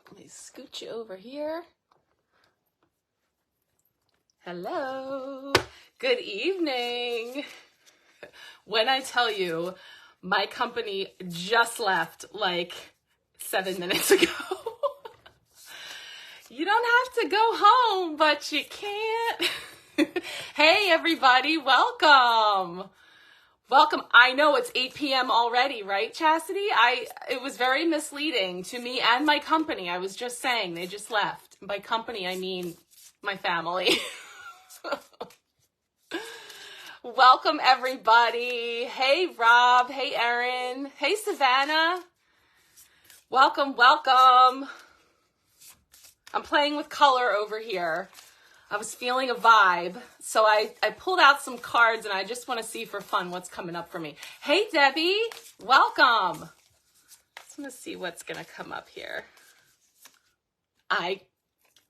Let me scoot you over here. Hello. Good evening. When I tell you, my company just left like 7 minutes ago. You don't have to go home, but you can't. Hey, everybody. Welcome. Welcome. I know it's 8 p.m. already, right, Chastity? It was very misleading to me and my company. I was just saying they just left. By company, I mean my family. Welcome, everybody. Hey, Rob. Hey, Erin. Hey, Savannah. Welcome, welcome. I'm playing with color over here. I was feeling a vibe, so I pulled out some cards, and I just want to see for fun what's coming up for me. Hey, Debbie. Welcome. Just want to see what's going to come up here. I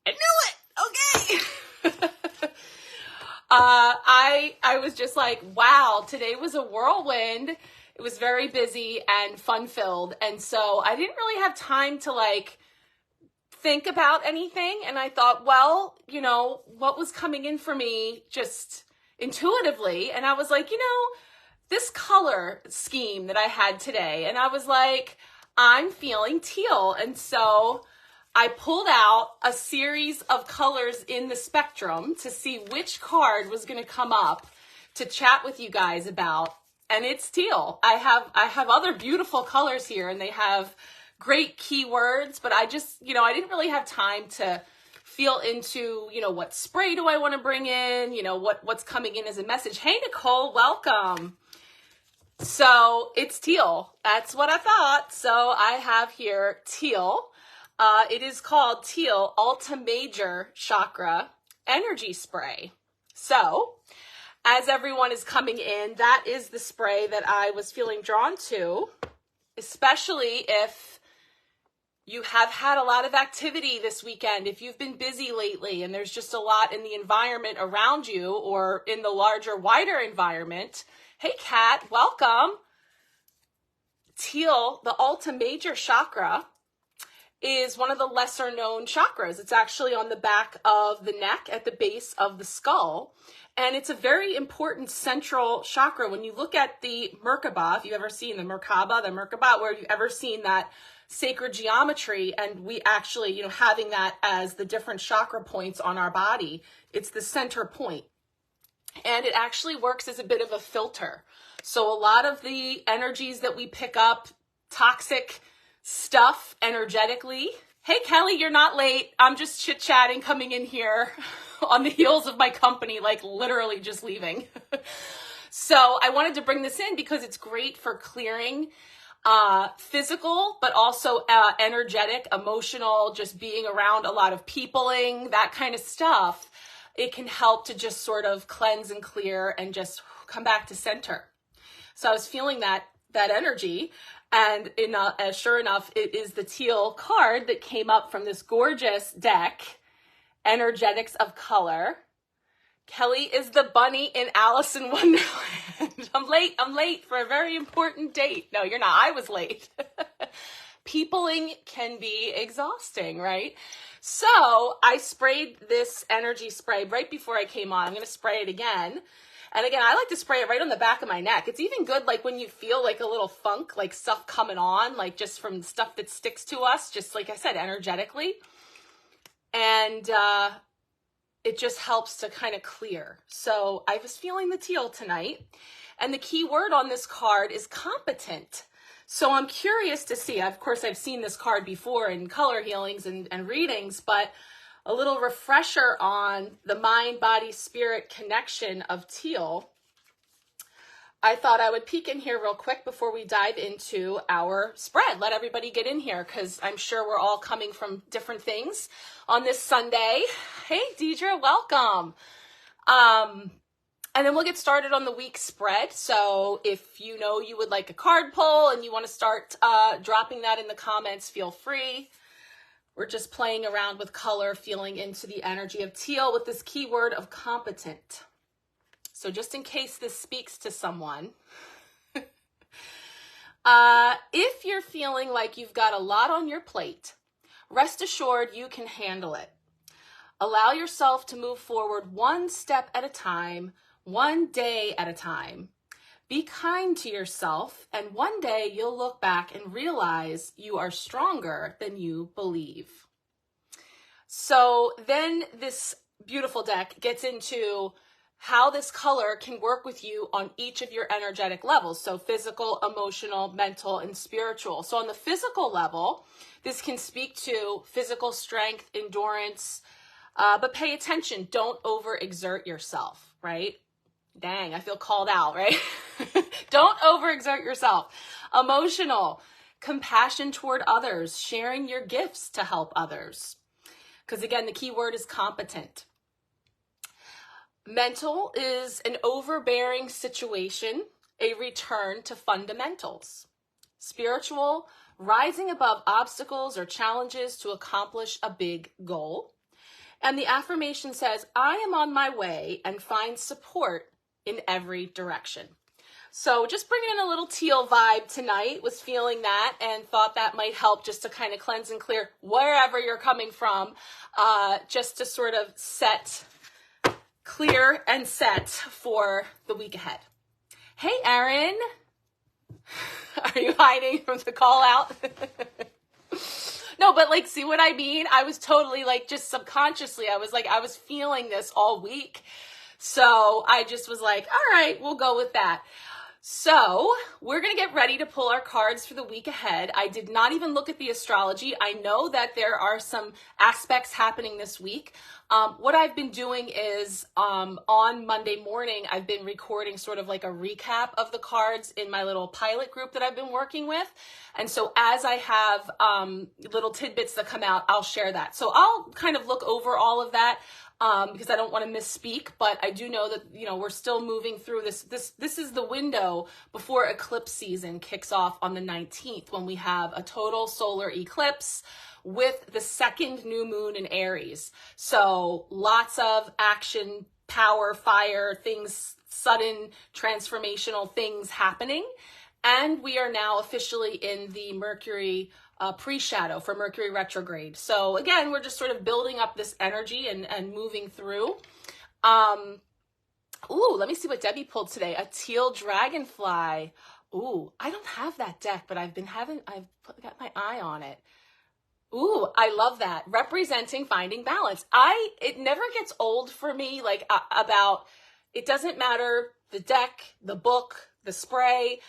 knew it. Okay. I was just like, wow, today was a whirlwind. It was very busy and fun-filled, and so I didn't really have time to think about anything. And I thought, well, what was coming in for me just intuitively. And I was like, this color scheme that I had today. And I was like, I'm feeling teal. And so I pulled out a series of colors in the spectrum to see which card was going to come up to chat with you guys about. And it's teal. I have other beautiful colors here, and they have great keywords, but I just, I didn't really have time to feel into, what spray do I want to bring in, what's coming in as a message. Hey, Nicole, welcome. So it's teal. That's what I thought. So I have here teal. It is called Teal Ultra Major Chakra Energy Spray. So as everyone is coming in, that is the spray that I was feeling drawn to, especially if you have had a lot of activity this weekend, if you've been busy lately and there's just a lot in the environment around you or in the larger, wider environment. Hey, Kat, welcome. Teal, the Ultra Major Chakra, is one of the lesser known chakras. It's actually on the back of the neck at the base of the skull. And it's a very important central chakra. When you look at the Merkaba, if you've ever seen the Merkaba, where you've ever seen that sacred geometry, and we actually, having that as the different chakra points on our body, it's the center point. And it actually works as a bit of a filter. So a lot of the energies that we pick up, toxic stuff energetically. Hey, Kelly, you're not late. I'm just chit-chatting, coming in here on the heels of my company, literally just leaving. So I wanted to bring this in because it's great for clearing physical, but also energetic, emotional, just being around a lot of peopling, that kind of stuff. It can help to just sort of cleanse and clear and just come back to center. So I was feeling that energy, and sure enough, it is the teal card that came up from this gorgeous deck, Energetics of Color. Kelly is the bunny in Alice in Wonderland. I'm late for a very important date. No, you're not. I was late. Peopling can be exhausting, right? So I sprayed this energy spray right before I came on. I'm going to spray it again. And again, I like to spray it right on the back of my neck. It's even good when you feel a little funk, stuff coming on, just from stuff that sticks to us, just like I said, energetically. And it just helps to kind of clear. So I was feeling the teal tonight. And the key word on this card is competent. So I'm curious to see, of course, I've seen this card before in color healings and readings, but a little refresher on the mind, body, spirit connection of teal. I thought I would peek in here real quick before we dive into our spread. Let everybody get in here because I'm sure we're all coming from different things on this Sunday. Hey, Deidre, welcome. And then we'll get started on the week spread. So if you would like a card pull and you want to start dropping that in the comments, feel free. We're just playing around with color, feeling into the energy of teal with this keyword of competent. So just in case this speaks to someone, if you're feeling like you've got a lot on your plate, rest assured you can handle it. Allow yourself to move forward one step at a time, one day at a time. Be kind to yourself, and one day you'll look back and realize you are stronger than you believe. So then this beautiful deck gets into how this color can work with you on each of your energetic levels. So physical, emotional, mental, and spiritual. So on the physical level, this can speak to physical strength, endurance, but pay attention. Don't overexert yourself, right? Dang, I feel called out, right? Don't overexert yourself. Emotional, compassion toward others, sharing your gifts to help others. Because again, the key word is competent. Mental is an overbearing situation, a return to fundamentals. Spiritual, rising above obstacles or challenges to accomplish a big goal. And the affirmation says, I am on my way and find support in every direction. So just bringing in a little teal vibe tonight, was feeling that and thought that might help just to kind of cleanse and clear wherever you're coming from, just to sort of clear and set for the week ahead. Hey, Erin, are you hiding from the call out? No, but like, see what I mean? I was totally like, just subconsciously, I was feeling this all week. So I just was like, all right, we'll go with that. So we're going to get ready to pull our cards for the week ahead. I did not even look at the astrology. I know that there are some aspects happening this week. What I've been doing is on Monday morning, I've been recording sort of like a recap of the cards in my little pilot group that I've been working with. And so as I have little tidbits that come out, I'll share that. So I'll kind of look over all of that. Because I don't want to misspeak, but I do know that, you know, we're still moving through this. This is the window before eclipse season kicks off on the 19th, when we have a total solar eclipse with the second new moon in Aries. So lots of action, power, fire, things, sudden transformational things happening. And we are now officially in the Mercury pre-shadow for Mercury retrograde. So again, we're just sort of building up this energy and moving through. Ooh, let me see what Debbie pulled today. A teal dragonfly. Ooh, I don't have that deck, but I've got my eye on it. Ooh, I love that. Representing finding balance. It never gets old for me, like about, it doesn't matter the deck, the book, the spray.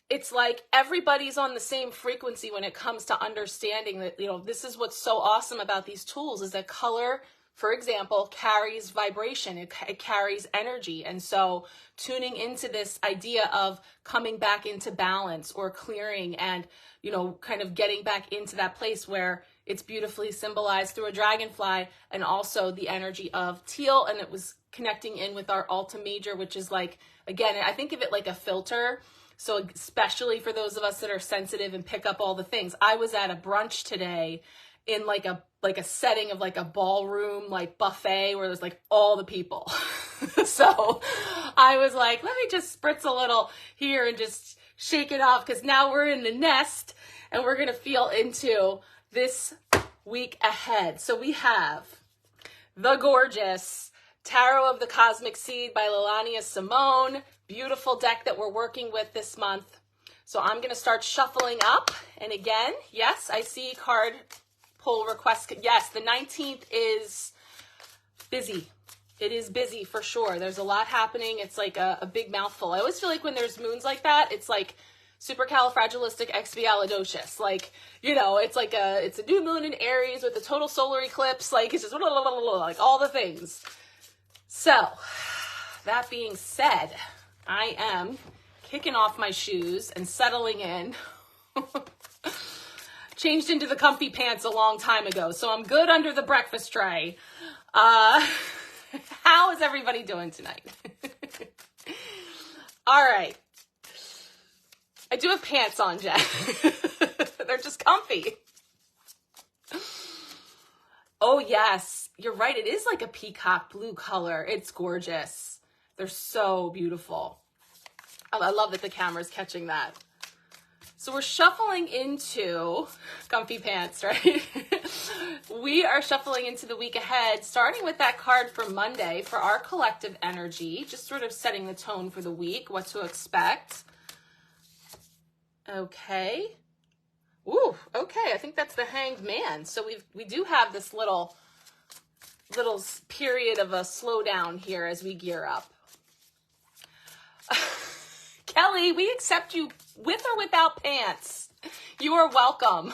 It's like everybody's on the same frequency when it comes to understanding that, you know, this is what's so awesome about these tools, is that color, for example, carries vibration. It carries energy. And so tuning into this idea of coming back into balance or clearing and, you know, kind of getting back into that place where it's beautifully symbolized through a dragonfly, and also the energy of teal. And it was connecting in with our Alta Major, which is like, again, I think of it like a filter. So especially for those of us that are sensitive and pick up all the things. I was at a brunch today in like a setting of like a ballroom, like buffet, where there's like all the people. So I was like, let me just spritz a little here and just shake it off, because now we're in the nest and we're going to feel into this week ahead. So we have the gorgeous Tarot of the Cosmic Seed by Lalania Simone. Beautiful deck that we're working with this month. So I'm going to start shuffling up. And again, yes, I see card pull requests. Yes, the 19th is busy. It is busy for sure. There's a lot happening. It's like a big mouthful. I always feel like when there's moons like that, it's like supercalifragilisticexpialidocious. Like, you know, it's like it's a new moon in Aries with a total solar eclipse. Like, it's just like all the things. So that being said, I am kicking off my shoes and settling in. Changed into the comfy pants a long time ago, so I'm good under the breakfast tray. How is everybody doing tonight? All right. I do have pants on, Jen. They're just comfy. Oh, yes. You're right. It is like a peacock blue color. It's gorgeous. They're so beautiful. I love that the camera's catching that. So we're shuffling into comfy pants, right? We are shuffling into the week ahead, starting with that card for Monday for our collective energy, just sort of setting the tone for the week, what to expect. Okay. Ooh, okay. I think that's the Hanged Man. So we do have this little period of a slowdown here as we gear up. Kelly, we accept you with or without pants. You are welcome.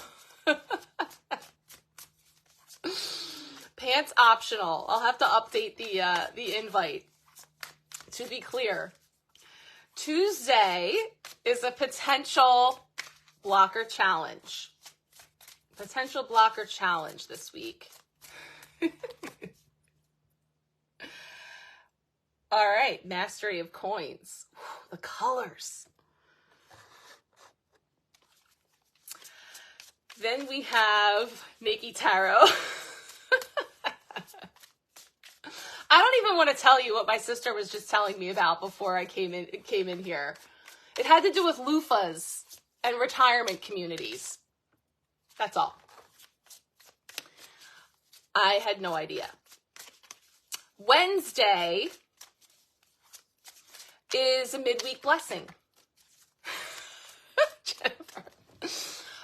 Pants optional. I'll have to update the invite to be clear. Tuesday is a potential blocker challenge. Potential blocker challenge this week. All right, mastery of coins. Whew, the colors. Then we have Nikki Tarot. I don't even want to tell you what my sister was just telling me about before I came in here. It had to do with loofahs and retirement communities. That's all. I had no idea. Wednesday is a midweek blessing. Jennifer.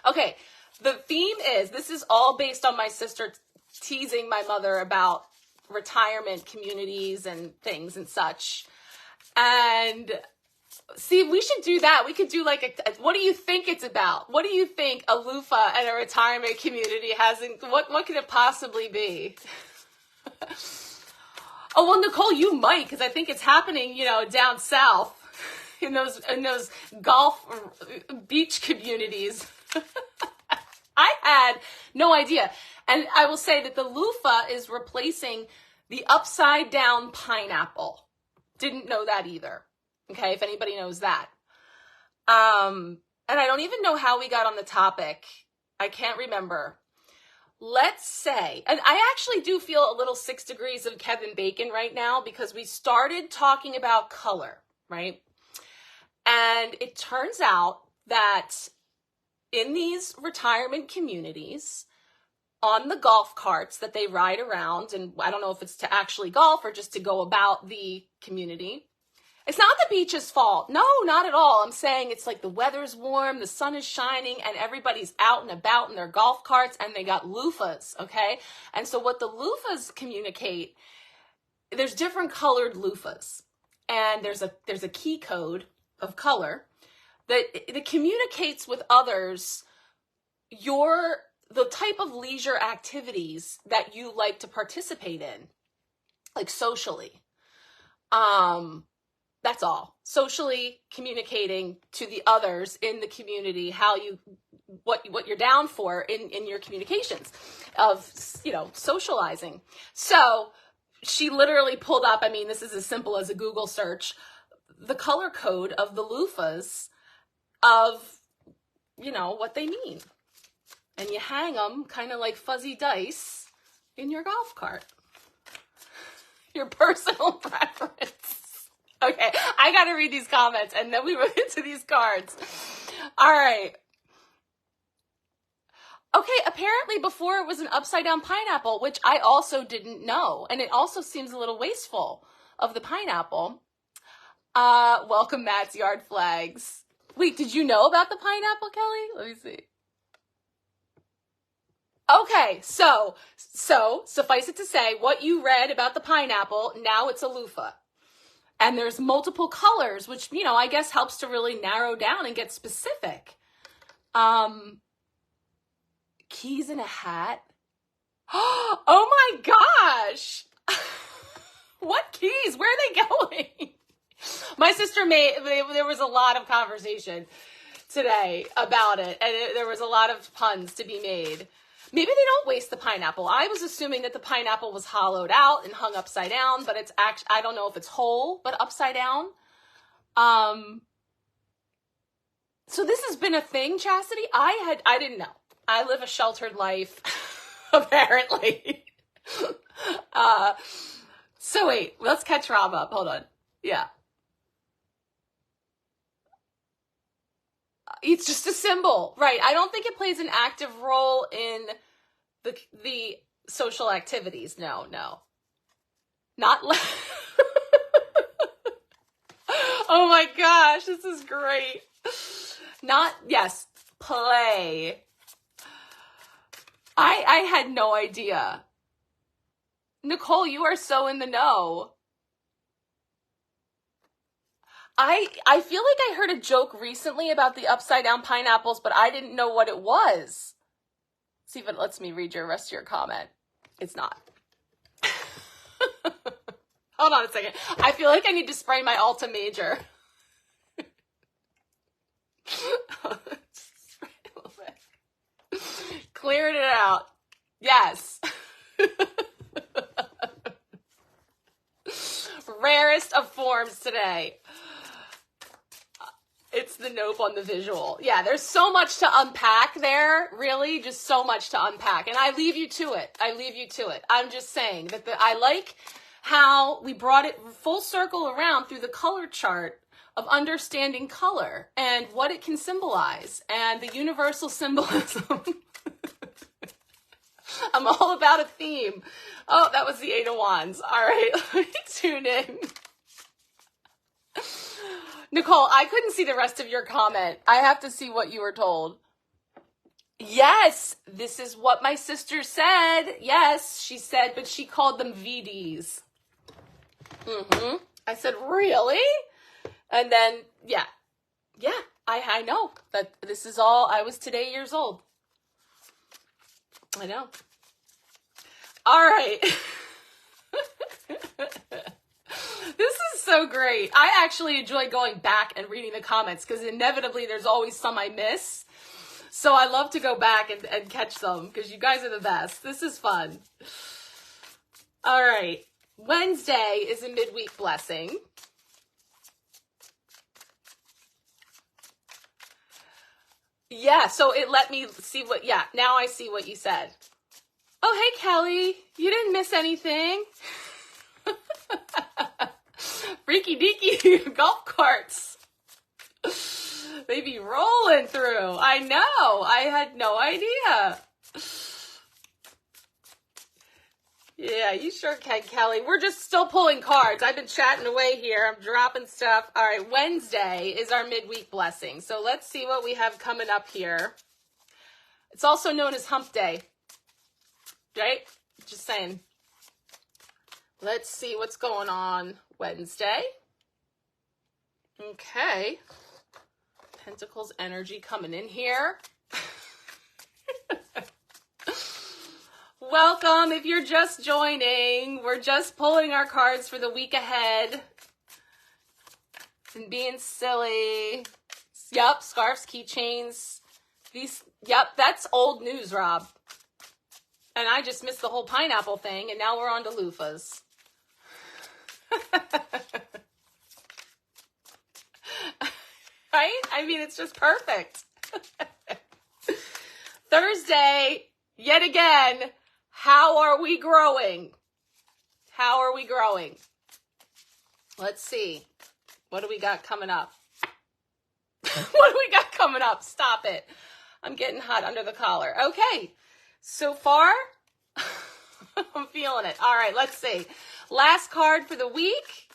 Okay, the theme is, this is all based on my sister teasing my mother about retirement communities and things and such. And see, we should do that. We could do like what do you think it's about? What do you think a loofah and a retirement community has in, what could it possibly be? Oh, well, Nicole, you might, because I think it's happening, down south in those golf beach communities. I had no idea. And I will say that the loofah is replacing the upside down pineapple. Didn't know that either. Okay, if anybody knows that. And I don't even know how we got on the topic. I can't remember. Let's say, and I actually do feel a little 6 degrees of Kevin Bacon right now, because we started talking about color, right? And it turns out that in these retirement communities, on the golf carts that they ride around, and I don't know if it's to actually golf or just to go about the community, it's not the beach's fault. No, not at all. I'm saying it's like the weather's warm, the sun is shining, and everybody's out and about in their golf carts, and they got loofahs, okay? And so what the loofahs communicate, there's different colored loofahs, and there's a key code of color that communicates with others the type of leisure activities that you like to participate in, like socially. That's all. Socially communicating to the others in the community what you're down for in your communications of, socializing. So she literally pulled up, this is as simple as a Google search, the color code of the loofahs of, what they mean. And you hang them kind of like fuzzy dice in your golf cart. Your personal preference. Okay, I got to read these comments, and then we move into these cards. All right. Okay, apparently before it was an upside-down pineapple, which I also didn't know. And it also seems a little wasteful of the pineapple. Welcome, Matt's Yard Flags. Wait, did you know about the pineapple, Kelly? Let me see. Okay, so suffice it to say, what you read about the pineapple, now it's a loofah. And there's multiple colors, which, I guess helps to really narrow down and get specific. Keys in a hat. Oh my gosh. What keys? Where are they going? My sister there was a lot of conversation today about it. And there was a lot of puns to be made. Maybe they don't waste the pineapple. I was assuming that the pineapple was hollowed out and hung upside down, but it's actually, I don't know if it's whole, but upside down. So this has been a thing, Chastity. I didn't know. I live a sheltered life, apparently. So wait, let's catch Rob up. Hold on. Yeah. It's just a symbol, right? I don't think it plays an active role in the social activities. No. Not oh my gosh, this is great. Yes, play. I had no idea. Nicole, you are so in the know. I feel like I heard a joke recently about the upside down pineapples, but I didn't know what it was. See if it lets me read your rest of your comment. It's not. Hold on a second. I feel like I need to spray my Alta Major. Spray a little bit. Cleared it out. Yes. Rarest of forms today. It's the nope on the visual. Yeah, there's so much to unpack there. Really, just so much to unpack. And I leave you to it. I'm just saying that I like how we brought it full circle around through the color chart of understanding color and what it can symbolize and the universal symbolism. I'm all about a theme. Oh, that was the Eight of Wands. All right, let me tune in. Nicole, I couldn't see the rest of your comment. I have to see what you were told. Yes, this is what my sister said. Yes, she said, but she called them VDs. I said, really? And then, yeah, I know that this is all, I was today years old. I know. All right. This is so great. I actually enjoy going back and reading the comments because inevitably there's always some I miss. So I love to go back and catch them because you guys are the best. This is fun. All right. Wednesday is a midweek blessing. Yeah, so it let me see what, now I see what you said. Oh, hey, Kelly. You didn't miss anything. Freaky deaky golf carts. They be rolling through. I know. I had no idea. Yeah, you sure can, Kelly. We're just still pulling cards. I've been chatting away here. I'm dropping stuff. All right, Wednesday is our midweek blessing. So let's see what we have coming up here. It's also known as Hump Day. Right? Just saying. Let's see what's going on Wednesday. Okay. Pentacles energy coming in here. Welcome if you're just joining. We're just pulling our cards for the week ahead. And being silly. Yep, scarves, keychains. That's old news, Rob. And I just missed the whole pineapple thing, and now we're on to loofahs. Right? I mean, it's just perfect. Thursday, yet again, how are we growing? How are we growing? Let's see. What do we got coming up? What do we got coming up? Stop it. I'm getting hot under the collar. Okay. So far, I'm feeling it. All right, let's see. Last card for the week.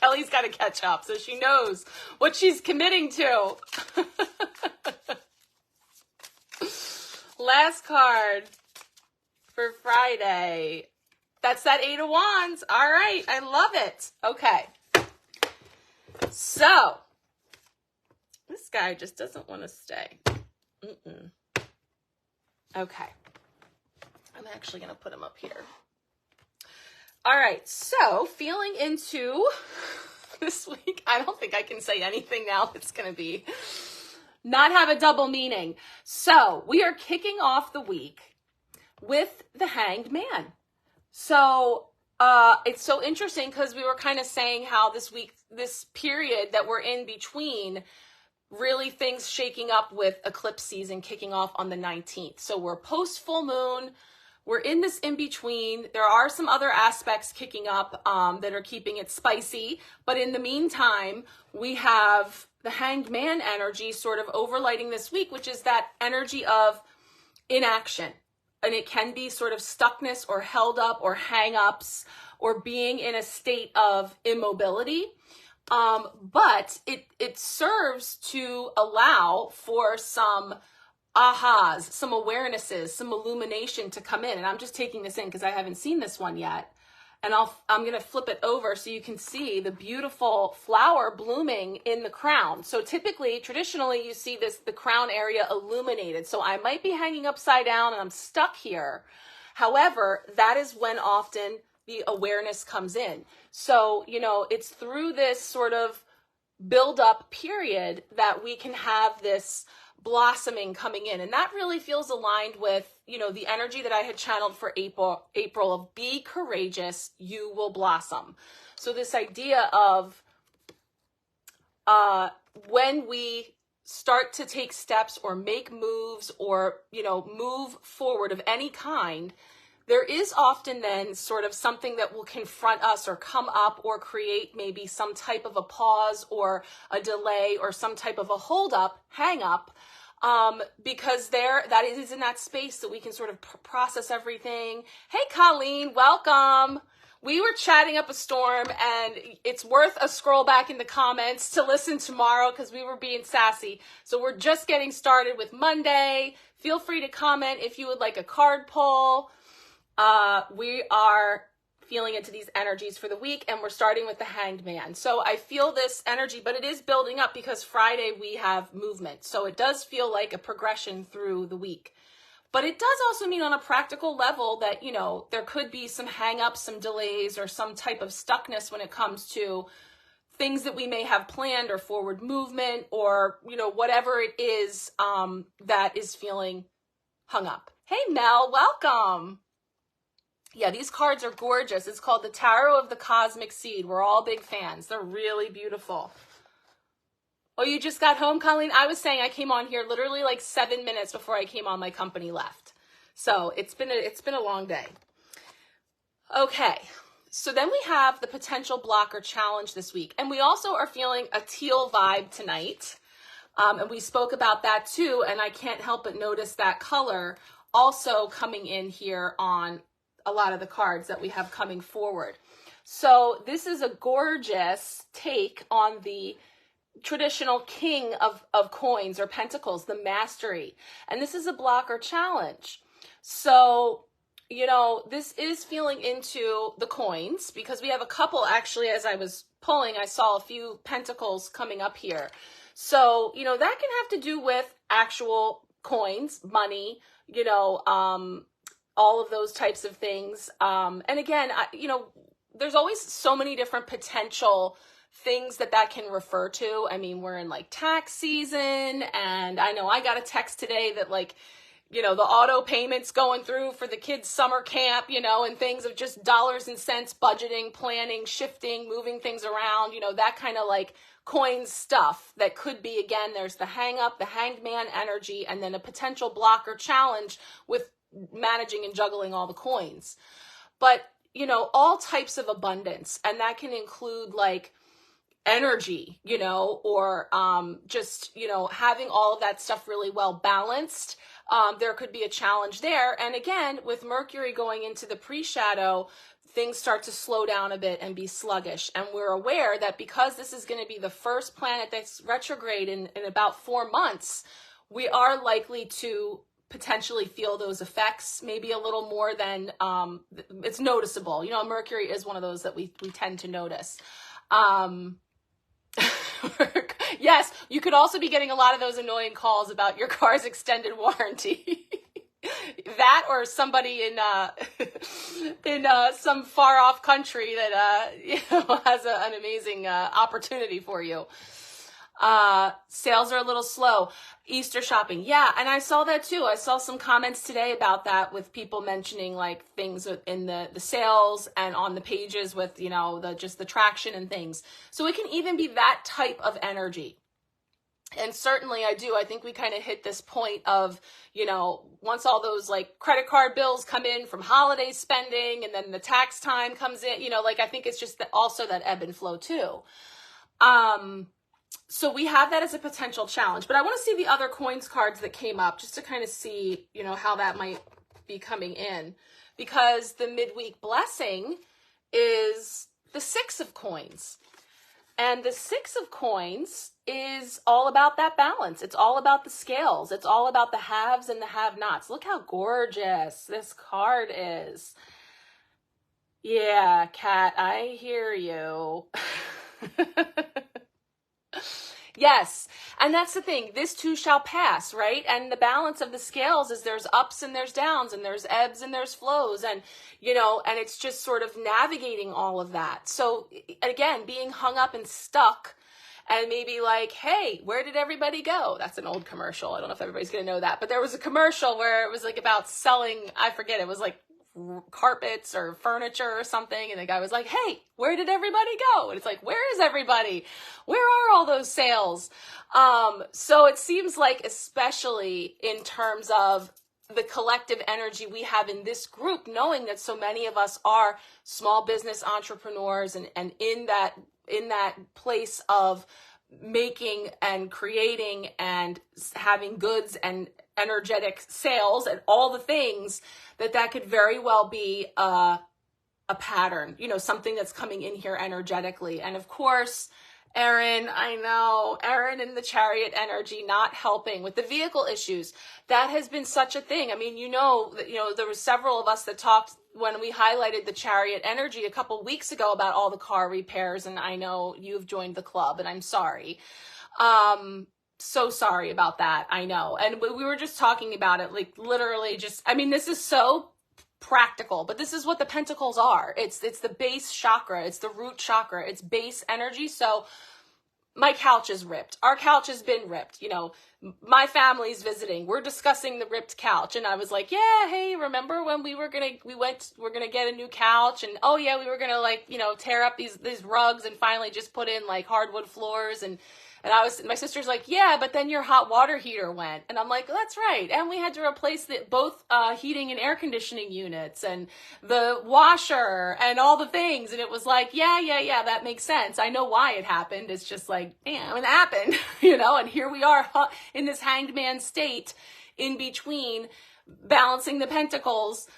Kelly's got to catch up, so she knows what she's committing to. Last card for Friday. That's that Eight of Wands. All right, I love it. Okay. So, this guy just doesn't want to stay. Okay. I'm actually going to put him up here. All right, so feeling into this week, I don't think I can say anything now that's going to be not have a double meaning. So we are kicking off the week with the Hanged Man. So it's so interesting because we were kind of saying how this week, this period that we're in between, really things shaking up with eclipse season kicking off on the 19th. So we're post full moon. we're in this in between. There are some other aspects kicking up that are keeping it spicy. But in the meantime, we have the Hanged Man energy sort of overlighting this week, which is that energy of inaction. And it can be sort of stuckness or held up or hang-ups or being in a state of immobility. But it serves to allow for some ahas, some awarenesses, some illumination to come in. And I'm just taking this in because I haven't seen this one yet. And I'm going to flip it over so you can see the beautiful flower blooming in the crown. So typically, traditionally, you see the crown area illuminated. So I might be hanging upside down and I'm stuck here. However, that is when often the awareness comes in. So, it's through this sort of build-up period that we can have this blossoming coming in. And that really feels aligned with, the energy that I had channeled for April of be courageous, you will blossom. So this idea of when we start to take steps or make moves or, move forward of any kind, there is often then sort of something that will confront us or come up or create maybe some type of a pause or a delay or some type of a hold up, hang up, because that is in that space that we can sort of process everything. Hey, Colleen, welcome. We were chatting up a storm, and it's worth a scroll back in the comments to listen tomorrow because we were being sassy. So we're just getting started with Monday. Feel free to comment if you would like a card pull. We are feeling into these energies for the week, and we're starting with the Hanged Man. So I feel this energy, but it is building up because Friday we have movement. So it does feel like a progression through the week. But it does also mean on a practical level that, there could be some hang-ups, some delays, or some type of stuckness when it comes to things that we may have planned or forward movement or, whatever it is that is feeling hung up. Hey, Mel, welcome. Yeah, these cards are gorgeous. It's called the Tarot of the Cosmic Seed. We're all big fans. They're really beautiful. Oh, you just got home, Colleen? I was saying I came on here literally like 7 minutes before I came on, my company left. So it's been a long day. Okay, so then we have the potential blocker challenge this week. And we also are feeling a teal vibe tonight. And we spoke about that too. And I can't help but notice that color also coming in here on a lot of the cards that we have coming forward. So this is a gorgeous take on the traditional king of coins or pentacles, the mastery. And this is a blocker challenge. So, this is feeling into the coins because we have a couple, actually, as I was pulling, I saw a few pentacles coming up here. So, that can have to do with actual coins, money, all of those types of things. And again, there's always so many different potential things that can refer to. I mean, we're in like tax season, and I know I got a text today that the auto payments going through for the kids' summer camp, and things of just dollars and cents, budgeting, planning, shifting, moving things around, that kind of coin stuff that could be, again, there's the hang up, the Hanged Man energy, and then a potential blocker challenge with managing and juggling all the coins. But, all types of abundance, and that can include energy, or just, having all of that stuff really well balanced. There could be a challenge there. And again, with Mercury going into the pre-shadow, things start to slow down a bit and be sluggish. And we're aware that because this is going to be the first planet that's retrograde in about 4 months, we are likely to potentially feel those effects, maybe a little more than it's noticeable. Mercury is one of those that we tend to notice. Yes, you could also be getting a lot of those annoying calls about your car's extended warranty. That or somebody in some far off country that has an amazing opportunity for you. Sales are a little slow. Easter shopping. Yeah. And I saw that too. I saw some comments today about that with people mentioning things in the sales and on the pages with, just the traction and things. So it can even be that type of energy. And certainly I do. I think we kind of hit this point of, once all those like credit card bills come in from holiday spending and then the tax time comes in, like I think it's just also that ebb and flow too. So we have that as a potential challenge, but I want to see the other coins cards that came up just to kind of see, how that might be coming in, because the midweek blessing is the 6 of coins. And the 6 of coins is all about that balance. It's all about the scales. It's all about the haves and the have-nots. Look how gorgeous this card is. Yeah, Kat, I hear you. Yes, and that's the thing. This too shall pass, right? And the balance of the scales is there's ups and there's downs and there's ebbs and there's flows, and and it's just sort of navigating all of that. So again, being hung up and stuck and maybe like, hey, where did everybody go? That's an old commercial. I don't know if everybody's going to know that, but there was a commercial where it was like about selling, I forget, it was like carpets or furniture or something, and the guy was like, hey, where did everybody go? And it's like, where is everybody? Where are all those sales? So it seems like, especially in terms of the collective energy we have in this group, knowing that so many of us are small business entrepreneurs and in that place of making and creating and having goods and energetic sales and all the things, that could very well be a pattern, something that's coming in here energetically. And of course, Erin, I know, Erin and the Chariot energy not helping with the vehicle issues. That has been such a thing. I mean, there were several of us that talked when we highlighted the Chariot energy a couple weeks ago about all the car repairs, and I know you've joined the club, and I'm sorry. So sorry about that. I know. And we were just talking about it, like literally this is so practical, but this is what the pentacles are. It's the base chakra. It's the root chakra. It's base energy. So my couch is ripped. Our couch has been ripped. My family's visiting. We're discussing the ripped couch. And I was like, yeah, hey, remember when we're going to get a new couch? And oh yeah, we were going to tear up these rugs and finally just put in like hardwood floors. And my sister's like, yeah, but then your hot water heater went. And I'm like, that's right. And we had to replace both heating and air conditioning units and the washer and all the things. And it was like, yeah, that makes sense. I know why it happened. It's just like, damn, it happened, and here we are in this hanged man state in between balancing the pentacles,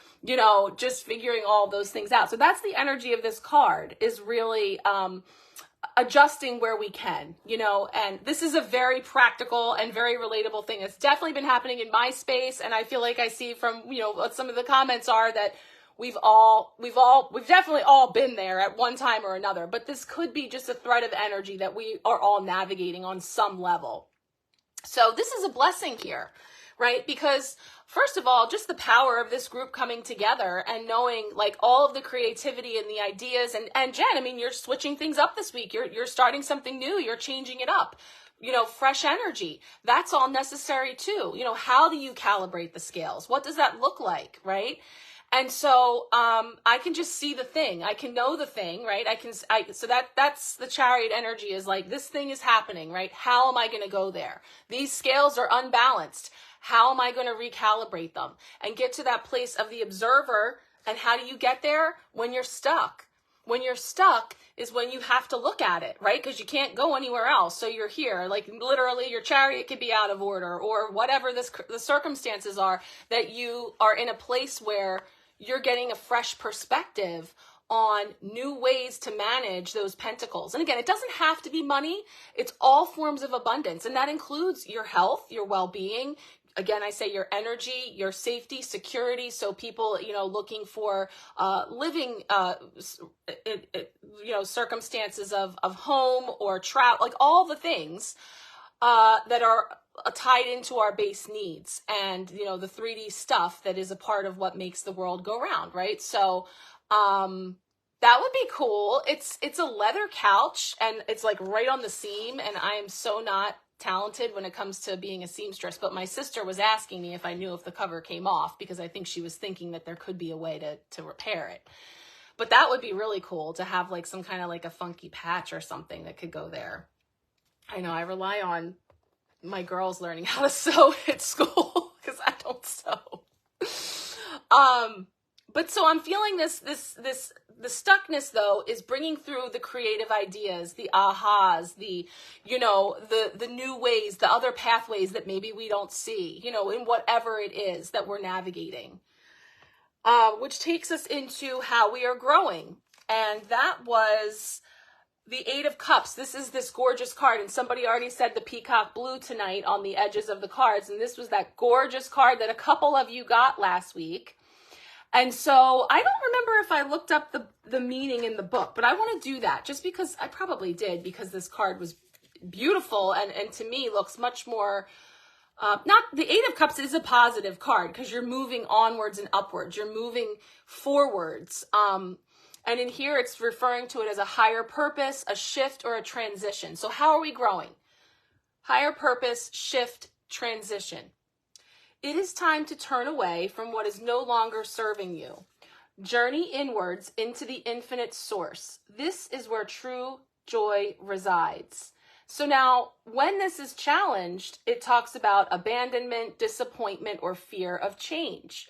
just figuring all those things out. So that's the energy of this card, is really, adjusting where we can, and this is a very practical and very relatable thing. It's definitely been happening in my space. And I feel like I see from, what some of the comments are, that we've definitely all been there at one time or another, but this could be just a thread of energy that we are all navigating on some level. So this is a blessing here, right? Because first of all, just the power of this group coming together and knowing like all of the creativity and the ideas. And Jen, I mean, you're switching things up this week. You're starting something new. You're changing it up. Fresh energy. That's all necessary too. How do you calibrate the scales? What does that look like, right? And so I can just see the thing. I can know the thing, right? So that's the Chariot energy, is like, this thing is happening, right? How am I going to go there? These scales are unbalanced. How am I going to recalibrate them and get to that place of the observer? And how do you get there? When you're stuck. When you're stuck is when you have to look at it, right? Because you can't go anywhere else. So you're here, like literally your chariot could be out of order or whatever the circumstances are, that you are in a place where you're getting a fresh perspective on new ways to manage those pentacles. And again, it doesn't have to be money. It's all forms of abundance. And that includes your health, your well-being. Again, I say your energy, your safety, security. So people, looking for living, circumstances of home or travel, like all the things that are tied into our base needs, and the 3D stuff that is a part of what makes the world go round, right? So that would be cool. It's a leather couch, and it's like right on the seam, and I am so not talented when it comes to being a seamstress, but my sister was asking me if I knew if the cover came off, because I think she was thinking that there could be a way to repair it. But that would be really cool to have like some kind of like a funky patch or something that could go there. I know I rely on my girls learning how to sew at school because I don't sew. But so I'm feeling the stuckness though is bringing through the creative ideas, the ahas, the new ways, the other pathways that maybe we don't see, in whatever it is that we're navigating. Which takes us into how we are growing. And that was the Eight of Cups. This is this gorgeous card. And somebody already said the peacock blue tonight on the edges of the cards. And this was that gorgeous card that a couple of you got last week. And so I don't remember if I looked up the meaning in the book, but I want to do that just because I probably did, because this card was beautiful and to me looks much more, not the Eight of Cups is a positive card because you're moving onwards and upwards. You're moving forwards. And in here, it's referring to it as a higher purpose, a shift, or a transition. So how are we growing? Higher purpose, shift, transition. It is time to turn away from what is no longer serving you. Journey inwards into the infinite source. This is where true joy resides. So now, when this is challenged, it talks about abandonment, disappointment, or fear of change.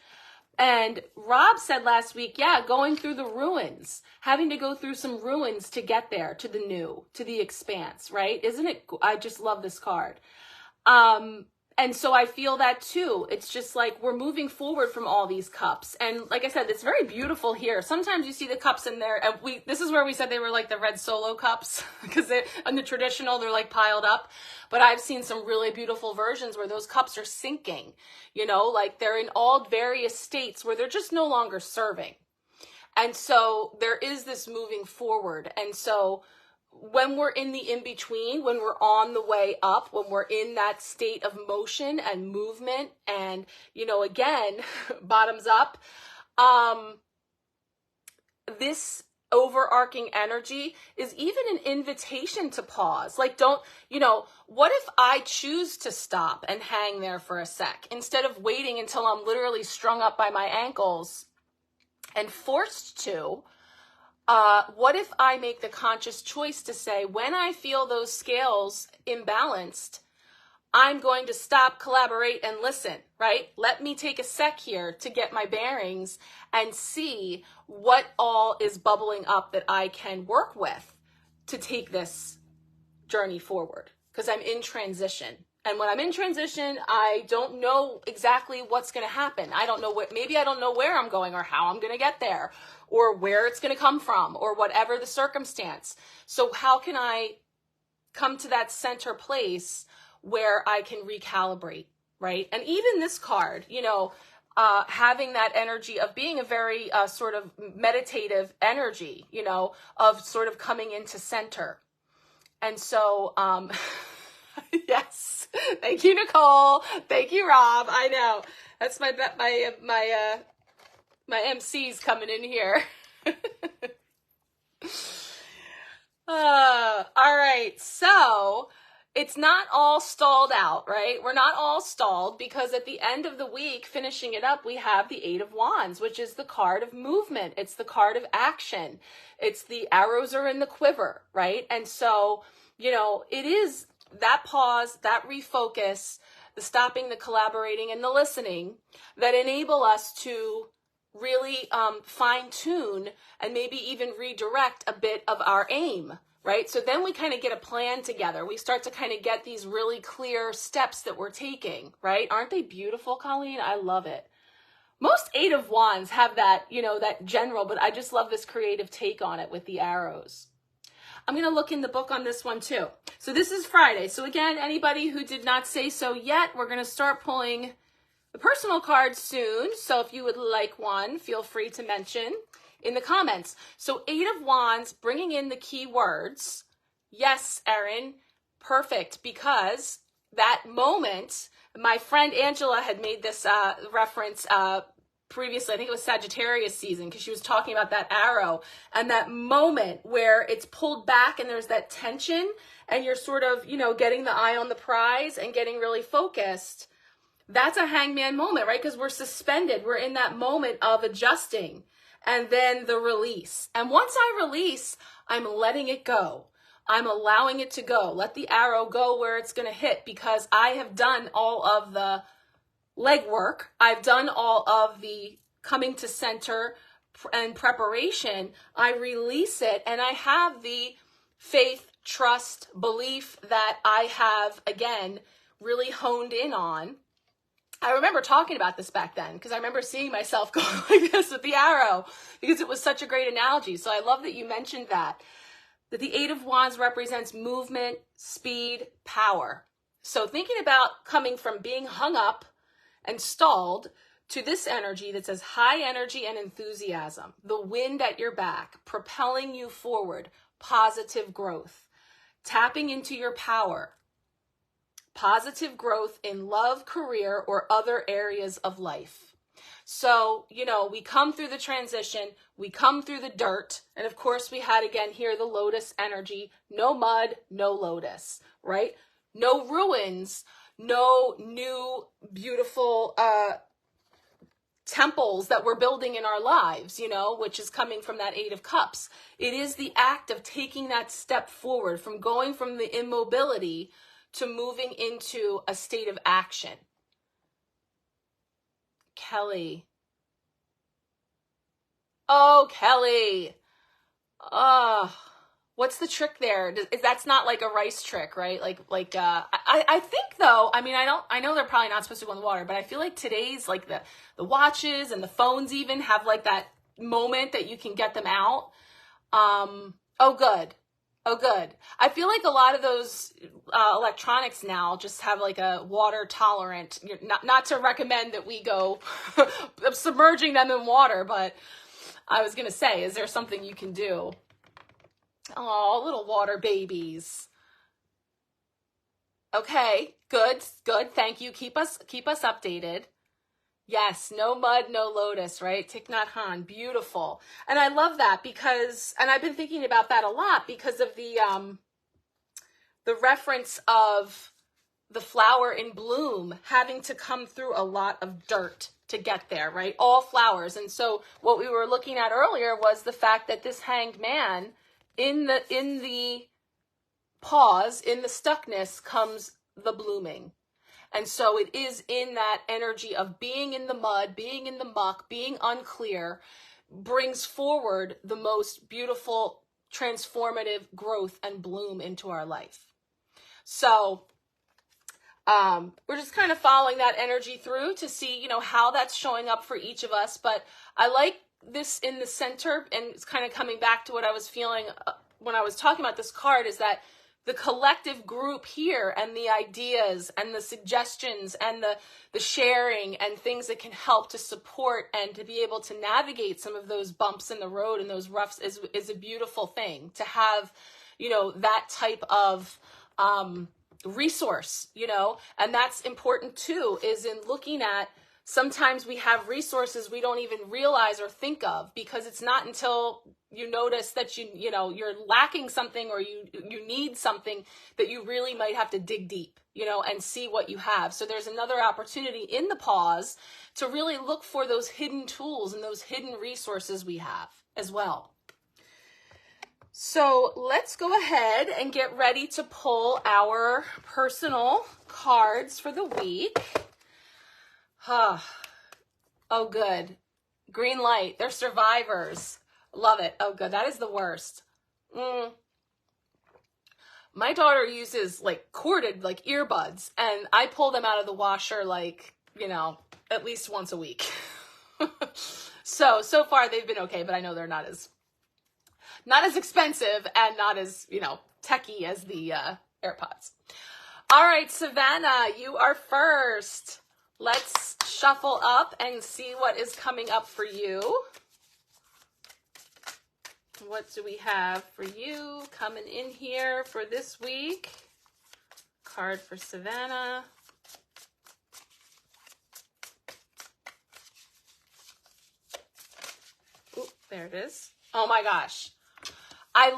And Rob said last week, going through the ruins, having to go through some ruins to get there, to the new, to the expanse, right? Isn't it? I just love this card. And so I feel that too. It's just like we're moving forward from all these cups. And like I said, it's very beautiful here. Sometimes you see the cups in there. And this is where we said they were like the red solo cups because in the traditional, they're like piled up. But I've seen some really beautiful versions where those cups are sinking, like they're in all various states where they're just no longer serving. And so there is this moving forward. And so when we're in the in-between, when we're on the way up, when we're in that state of motion and movement and, again, bottoms up, this overarching energy is even an invitation to pause. Like, what if I choose to stop and hang there for a sec instead of waiting until I'm literally strung up by my ankles and forced to? What if I make the conscious choice to say, when I feel those scales imbalanced, I'm going to stop, collaborate, and listen, right? Let me take a sec here to get my bearings and see what all is bubbling up that I can work with to take this journey forward, because I'm in transition. And when I'm in transition, I don't know exactly what's going to happen. I don't know maybe I don't know where I'm going or how I'm going to get there or where it's going to come from or whatever the circumstance. So how can I come to that center place where I can recalibrate, right? And even this card, having that energy of being a very sort of meditative energy, of sort of coming into center. And so, yes, thank you, Nicole. Thank you, Rob. I know that's my MC's coming in here. All right, so it's not all stalled out, right? We're not all stalled because at the end of the week, finishing it up, we have the Eight of Wands, which is the card of movement. It's the card of action. It's the arrows are in the quiver, right? And so, it is that pause, that refocus, the stopping, the collaborating, and the listening that enable us to really fine tune and maybe even redirect a bit of our aim, right? So then we kind of get a plan together. We start to kind of get these really clear steps that we're taking, right? Aren't they beautiful, Colleen? I love it. Most Eight of Wands have that, that general, but I just love this creative take on it with the arrows. I'm going to look in the book on this one too. So this is Friday. So again, anybody who did not say so yet, we're going to start pulling the personal cards soon. So if you would like one, feel free to mention in the comments. So Eight of Wands, bringing in the key words. Yes, Erin, perfect. Because that moment, my friend Angela had made this reference previously, I think it was Sagittarius season, because she was talking about that arrow and that moment where it's pulled back and there's that tension and you're sort of, getting the eye on the prize and getting really focused. That's a hangman moment, right? Because we're suspended. We're in that moment of adjusting and then the release. And once I release, I'm letting it go. I'm allowing it to go. Let the arrow go where it's going to hit, because I have done all of the legwork. I've done all of the coming to center and preparation. I release it, and I have the faith, trust, belief that I have, again, really honed in on. I remember talking about this back then, because I remember seeing myself going like this with the arrow, because it was such a great analogy. So I love that you mentioned that the Eight of Wands represents movement, speed, power. So thinking about coming from being hung up and stalled to this energy that says high energy and enthusiasm, the wind at your back, propelling you forward, positive growth, tapping into your power, positive growth in love, career, or other areas of life. So, you know, we come through the transition, we come through the dirt, and of course we had again here the lotus energy, no mud, no lotus, right? No ruins, no new beautiful temples that we're building in our lives, you know, which is coming from that Eight of Cups. It is the act of taking that step forward, from going from the immobility to moving into a state of action. Kelly. Oh, Kelly. What's the trick there? That's not like a rice trick, right? I think though, I mean, I know they're probably not supposed to go in the water, but I feel like today's like the watches and the phones even have like that moment that you can get them out. Oh, good. Oh, good. I feel like a lot of those electronics now just have like a water tolerant, not to recommend that we go submerging them in water, but I was going to say, is there something you can do? Oh, little water babies. Okay, good. Thank you. Keep us updated. Yes, no mud, no lotus, right? Thich Nhat Hanh, beautiful. And I love that because, and I've been thinking about that a lot because of the reference of the flower in bloom having to come through a lot of dirt to get there, right? All flowers. And so what we were looking at earlier was the fact that this hanged man, in the pause, in the stuckness comes the blooming. And so it is in that energy of being in the mud, being in the muck, being unclear, brings forward the most beautiful, transformative growth and bloom into our life. So we're just kind of following that energy through to see, you know, how that's showing up for each of us. But I like this in the center, and it's kind of coming back to what I was feeling when I was talking about this card, is that the collective group here and the ideas and the suggestions and the sharing and things that can help to support and to be able to navigate some of those bumps in the road and those roughs is a beautiful thing to have, you know, that type of resource, you know, and that's important too, is in looking at, sometimes we have resources we don't even realize or think of, because it's not until you notice that you know, you're lacking something or you need something that you really might have to dig deep, you know, and see what you have. So there's another opportunity in the pause to really look for those hidden tools and those hidden resources we have as well. So let's go ahead and get ready to pull our personal cards for the week. Oh, good. Green light. They're survivors. Love it. Oh, good. That is the worst. My daughter uses like corded like earbuds, and I pull them out of the washer like, you know, at least once a week. So far they've been okay, but I know they're not as expensive and not as, you know, techy as the AirPods. All right, Savannah, you are first. Let's shuffle up and see what is coming up for you. What do we have for you coming in here for this week? Card for Savannah. Ooh, there it is. Oh my gosh. I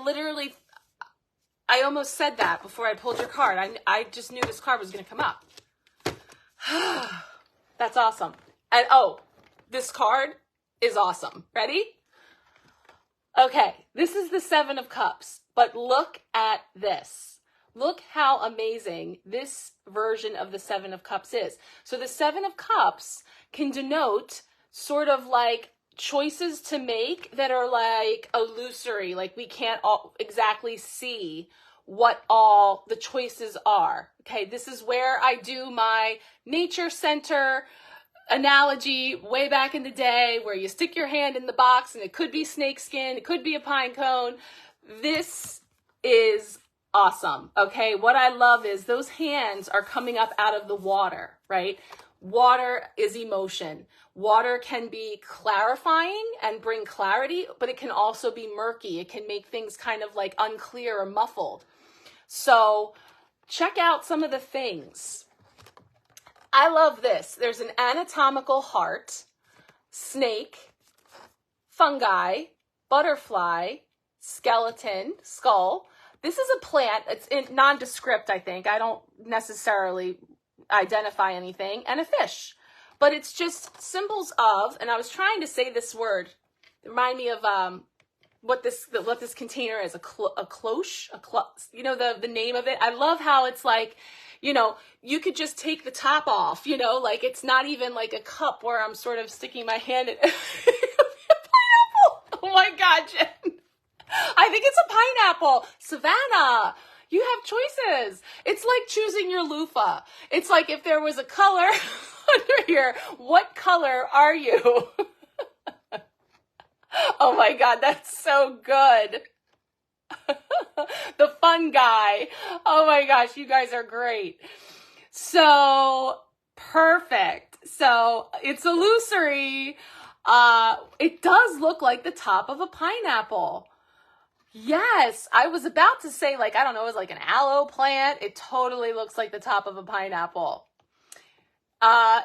almost said that before I pulled your card. I just knew this card was going to come up. That's awesome. And oh, this card is awesome. Ready? Okay, this is the Seven of Cups. But look at this. Look how amazing this version of the Seven of Cups is. So the Seven of Cups can denote sort of like choices to make that are like illusory, like we can't all exactly see what all the choices are. Okay, this is where I do my nature center analogy way back in the day, where you stick your hand in the box and it could be snake skin, it could be a pine cone. This is awesome. Okay, what I love is those hands are coming up out of the water, right? Water is emotion. Water can be clarifying and bring clarity, but it can also be murky. It can make things kind of like unclear or muffled. So check out some of the things. I love this. There's an anatomical heart, snake, fungi, butterfly, skeleton, skull. This is a plant. It's nondescript, I think. I don't necessarily identify anything. And a fish. But it's just symbols of, and I was trying to say this word. Remind me of what this container is, a cloche, you know, the name of it. I love how it's like, you know, you could just take the top off, you know, like it's not even like a cup where I'm sort of sticking my hand in. Oh my God, Jen. I think it's a pineapple. Savannah, you have choices. It's like choosing your loofah. It's like if there was a color under here, what color are you? Oh my God, that's so good. The fun guy. Oh my gosh, you guys are great. So perfect. So it's illusory. It does look like the top of a pineapple. Yes, I was about to say, like, I don't know, it was like an aloe plant. It totally looks like the top of a pineapple.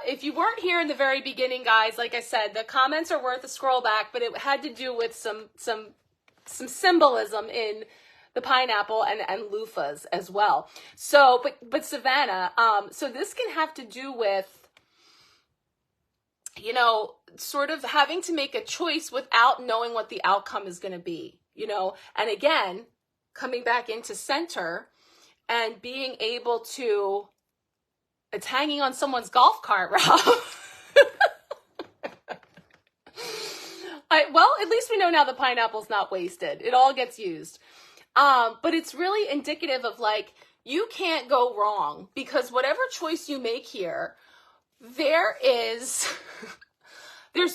If you weren't here in the very beginning, guys, like I said, the comments are worth a scroll back, but it had to do with some symbolism in the pineapple and loofahs as well. So, but Savannah, so this can have to do with, you know, sort of having to make a choice without knowing what the outcome is going to be, you know, and again, coming back into center and being able to, it's hanging on someone's golf cart, Rob. Well, at least we know now the pineapple's not wasted. It all gets used. But it's really indicative of like, you can't go wrong because whatever choice you make here, there's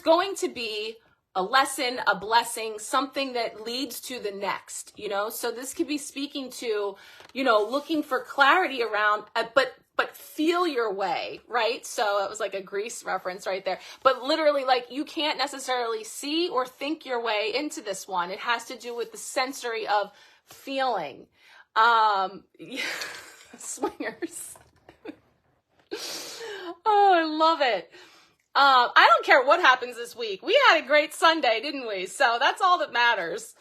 going to be a lesson, a blessing, something that leads to the next, you know? So this could be speaking to, you know, looking for clarity around, but feel your way, right? So it was like a Grease reference right there. But literally, like, you can't necessarily see or think your way into this one. It has to do with the sensory of feeling. Swingers. Oh, I love it. I don't care what happens this week. We had a great Sunday, didn't we? So that's all that matters.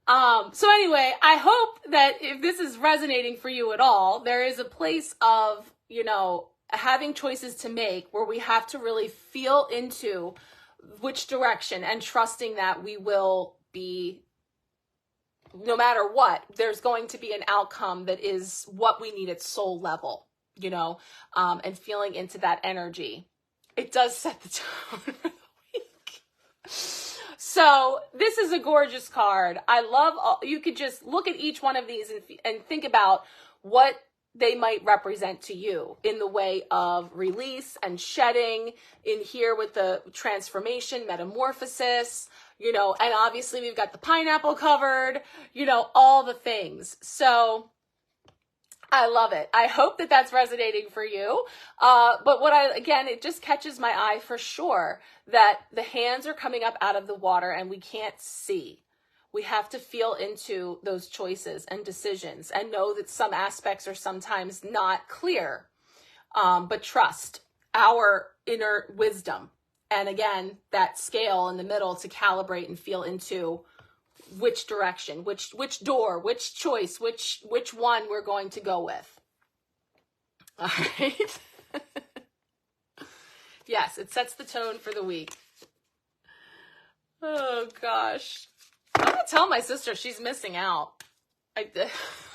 So anyway, I hope that if this is resonating for you at all, there is a place of, you know, having choices to make where we have to really feel into which direction and trusting that we will be, no matter what, there's going to be an outcome that is what we need at soul level, you know, and feeling into that energy. It does set the tone for the week. So this is a gorgeous card. I love you could just look at each one of these and think about what they might represent to you in the way of release and shedding, in here with the transformation, metamorphosis, you know, and obviously we've got the pineapple covered, you know, all the things. So I love it. I hope that that's resonating for you. But it just catches my eye for sure that the hands are coming up out of the water and we can't see. We have to feel into those choices and decisions and know that some aspects are sometimes not clear, but trust our inner wisdom. And again, that scale in the middle to calibrate and feel into which direction, which door, which choice, which one we're going to go with. All right. Yes, it sets the tone for the week. Oh gosh. I'm gonna tell my sister she's missing out.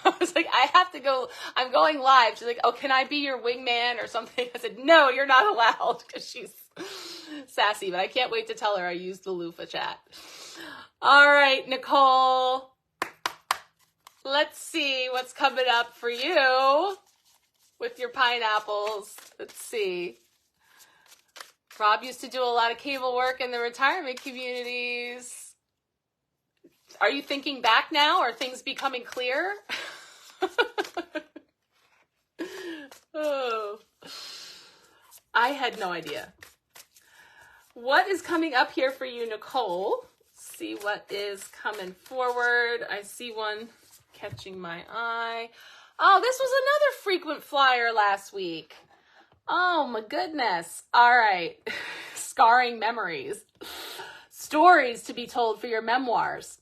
I was like, I have to go. I'm going live. She's like, oh, can I be your wingman or something? I said, no, you're not allowed, because she's sassy. But I can't wait to tell her I used the loofah chat. All right, Nicole. Let's see what's coming up for you with your pineapples. Let's see. Rob used to do a lot of cable work in the retirement communities. Are you thinking back now? Are things becoming clear? Oh, I had no idea. What is coming up here for you, Nicole? Let's see what is coming forward. I see one catching my eye. Oh, this was another frequent flyer last week. Oh my goodness. All right. Scarring memories. Stories to be told for your memoirs.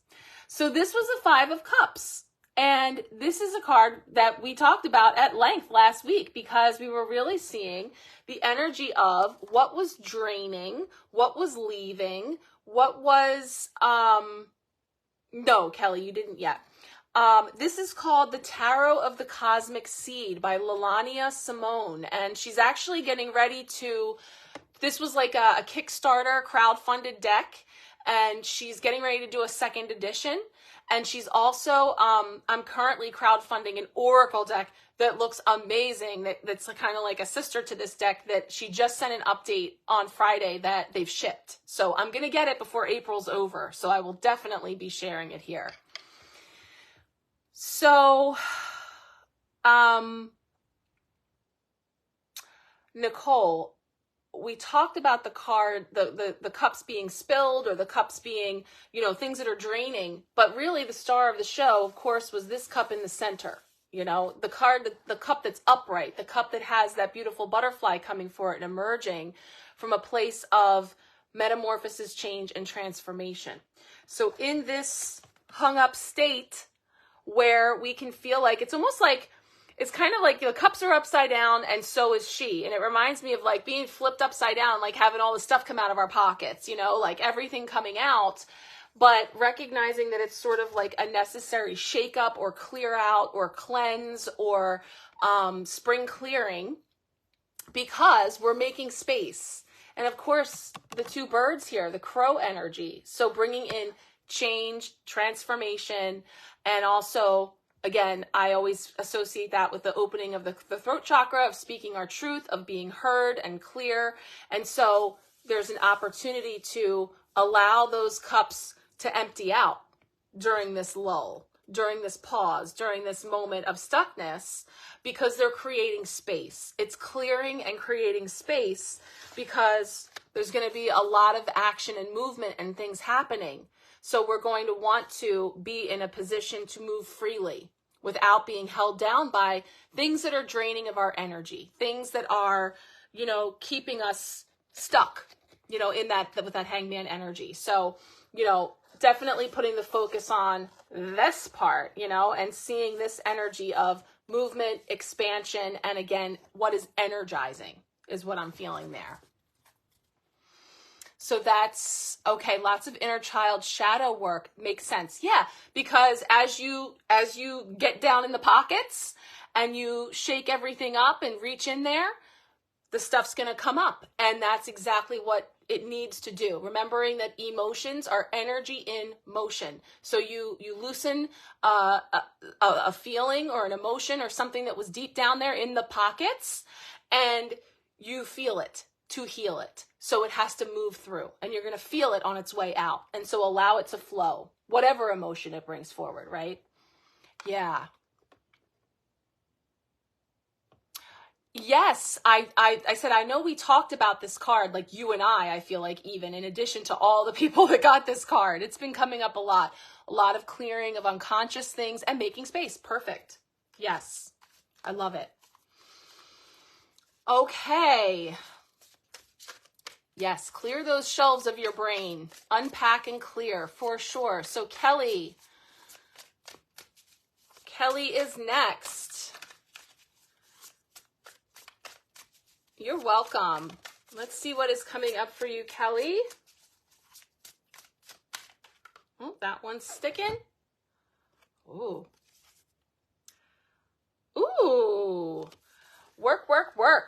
So this was a 5 of Cups. And this is a card that we talked about at length last week, because we were really seeing the energy of what was draining, what was leaving, what was, no, Kelly, you didn't yet. This is called the Tarot of the Cosmic Seed by Lalania Simone. And she's actually getting ready to, this was like a Kickstarter crowdfunded deck. And she's getting ready to do a 2nd edition. And she's also, I'm currently crowdfunding an Oracle deck that looks amazing. That's kind of like a sister to this deck that she just sent an update on Friday that they've shipped. So I'm going to get it before April's over. So I will definitely be sharing it here. So, Nicole, we talked about the card, the cups being spilled, or the cups being, things that are draining. But really the star of the show, of course, was this cup in the center. The card, the cup that's upright, the cup that has that beautiful butterfly coming for it and emerging from a place of metamorphosis, change, and transformation. So in this hung up state where we can feel like, it's almost like, it's kind of like the cups are upside down and so is she. And it reminds me of like being flipped upside down, like having all the stuff come out of our pockets, like everything coming out, but recognizing that it's sort of like a necessary shake up or clear out or cleanse or spring clearing, because we're making space. And of course, the 2 birds here, the crow energy. So bringing in change, transformation, and also, again, I always associate that with the opening of the throat chakra, of speaking our truth, of being heard and clear. And so there's an opportunity to allow those cups to empty out during this lull, during this pause, during this moment of stuckness, because they're creating space. It's clearing and creating space because there's going to be a lot of action and movement and things happening. So we're going to want to be in a position to move freely without being held down by things that are draining of our energy, things that are, keeping us stuck, in that, with that hangman energy. So, definitely putting the focus on this part, and seeing this energy of movement, expansion, and again, what is energizing is what I'm feeling there. So that's okay. Lots of inner child shadow work makes sense. Yeah, because as you get down in the pockets and you shake everything up and reach in there, the stuff's going to come up. And that's exactly what it needs to do. Remembering that emotions are energy in motion. So you loosen a feeling or an emotion or something that was deep down there in the pockets, and you feel it to heal it. So it has to move through, and you're going to feel it on its way out. And so allow it to flow, whatever emotion it brings forward, right? Yeah. Yes, I said, I know we talked about this card, like you and I feel like, even in addition to all the people that got this card, it's been coming up a lot of clearing of unconscious things and making space. Perfect. Yes, I love it. Okay. Yes, clear those shelves of your brain. Unpack and clear for sure. So Kelly is next. You're welcome. Let's see what is coming up for you, Kelly. Oh, that one's sticking. Ooh,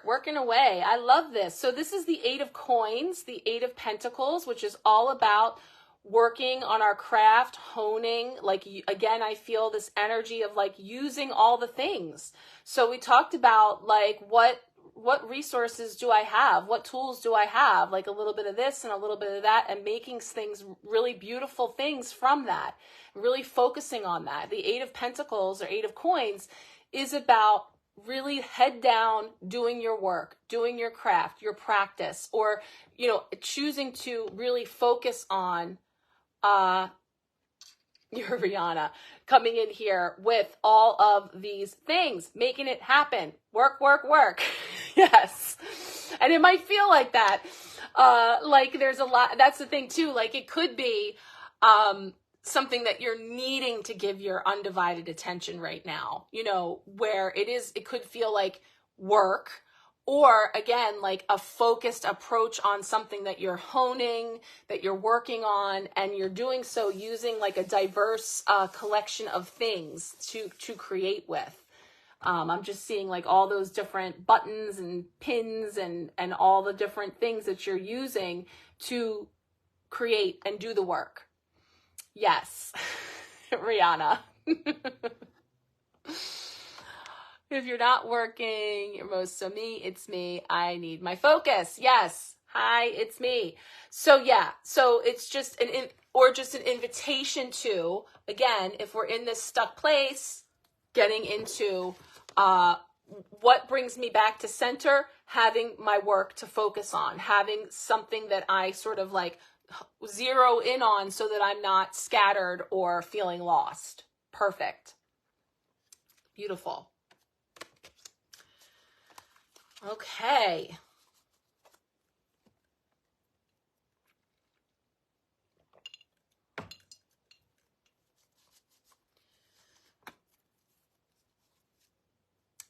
working away. I love this. So this is the Eight of Coins, the Eight of Pentacles, which is all about working on our craft, honing. Like, again, I feel this energy of like using all the things. So we talked about like what resources do I have? What tools do I have? Like a little bit of this and a little bit of that, and making things, really beautiful things from that, really focusing on that. The Eight of Pentacles or Eight of Coins is about really head down, doing your work, doing your craft, your practice, or, you know, choosing to really focus on your Rihanna coming in here with all of these things, making it happen. Work, work, work. Yes. And it might feel like that. Like there's a lot, that's the thing too. Like it could be, something that you're needing to give your undivided attention right now, you know, where it could feel like work, or again, like a focused approach on something that you're honing, that you're working on, and you're doing so using like a diverse collection of things to create with. I'm just seeing like all those different buttons and pins and all the different things that you're using to create and do the work. Yes, Rihanna. If you're not working, you're most so me, it's me. I need my focus. Yes. Hi, it's me. So yeah, so it's just an invitation to, again, if we're in this stuck place, getting into what brings me back to center, having my work to focus on, having something that I sort of like zero in on so that I'm not scattered or feeling lost. Perfect. Beautiful. Okay.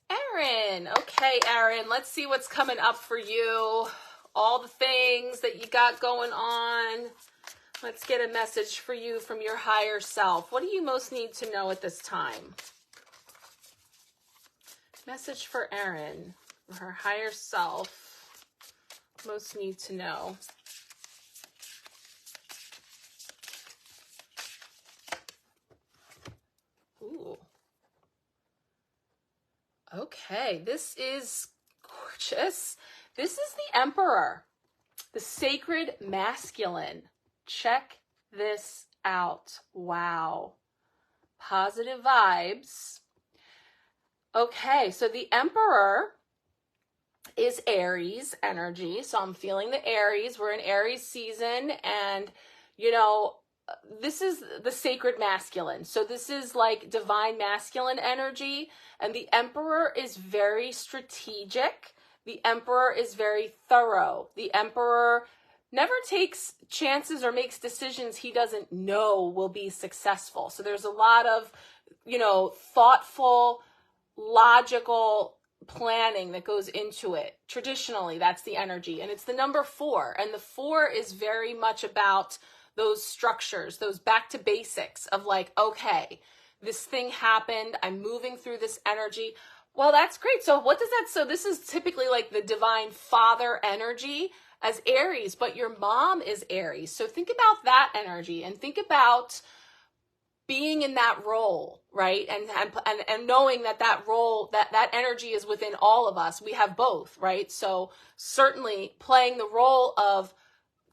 Aaron. Okay, Aaron, let's see what's coming up for you. All the things that you got going on. Let's get a message for you from your higher self. What do you most need to know at this time? Message for Aaron, her higher self, most need to know. Ooh. Okay, this is gorgeous. This is the Emperor, the sacred masculine. Check this out. Wow. Positive vibes. Okay, so the Emperor is Aries energy. So I'm feeling the Aries. We're in Aries season, and, you know, this is the sacred masculine. So this is like divine masculine energy, and the Emperor is very strategic. The Emperor is very thorough. The Emperor never takes chances or makes decisions he doesn't know will be successful. So there's a lot of, you know, thoughtful, logical planning that goes into it. Traditionally, that's the energy. And it's the number 4. And the 4 is very much about those structures, those back to basics of like, okay, this thing happened. I'm moving through this energy. Well, that's great. So what does that, so this is typically like the divine father energy as Aries, but your mom is Aries. So think about that energy and think about being in that role, right? And knowing that role, that energy is within all of us. We have both, right? So certainly playing the role of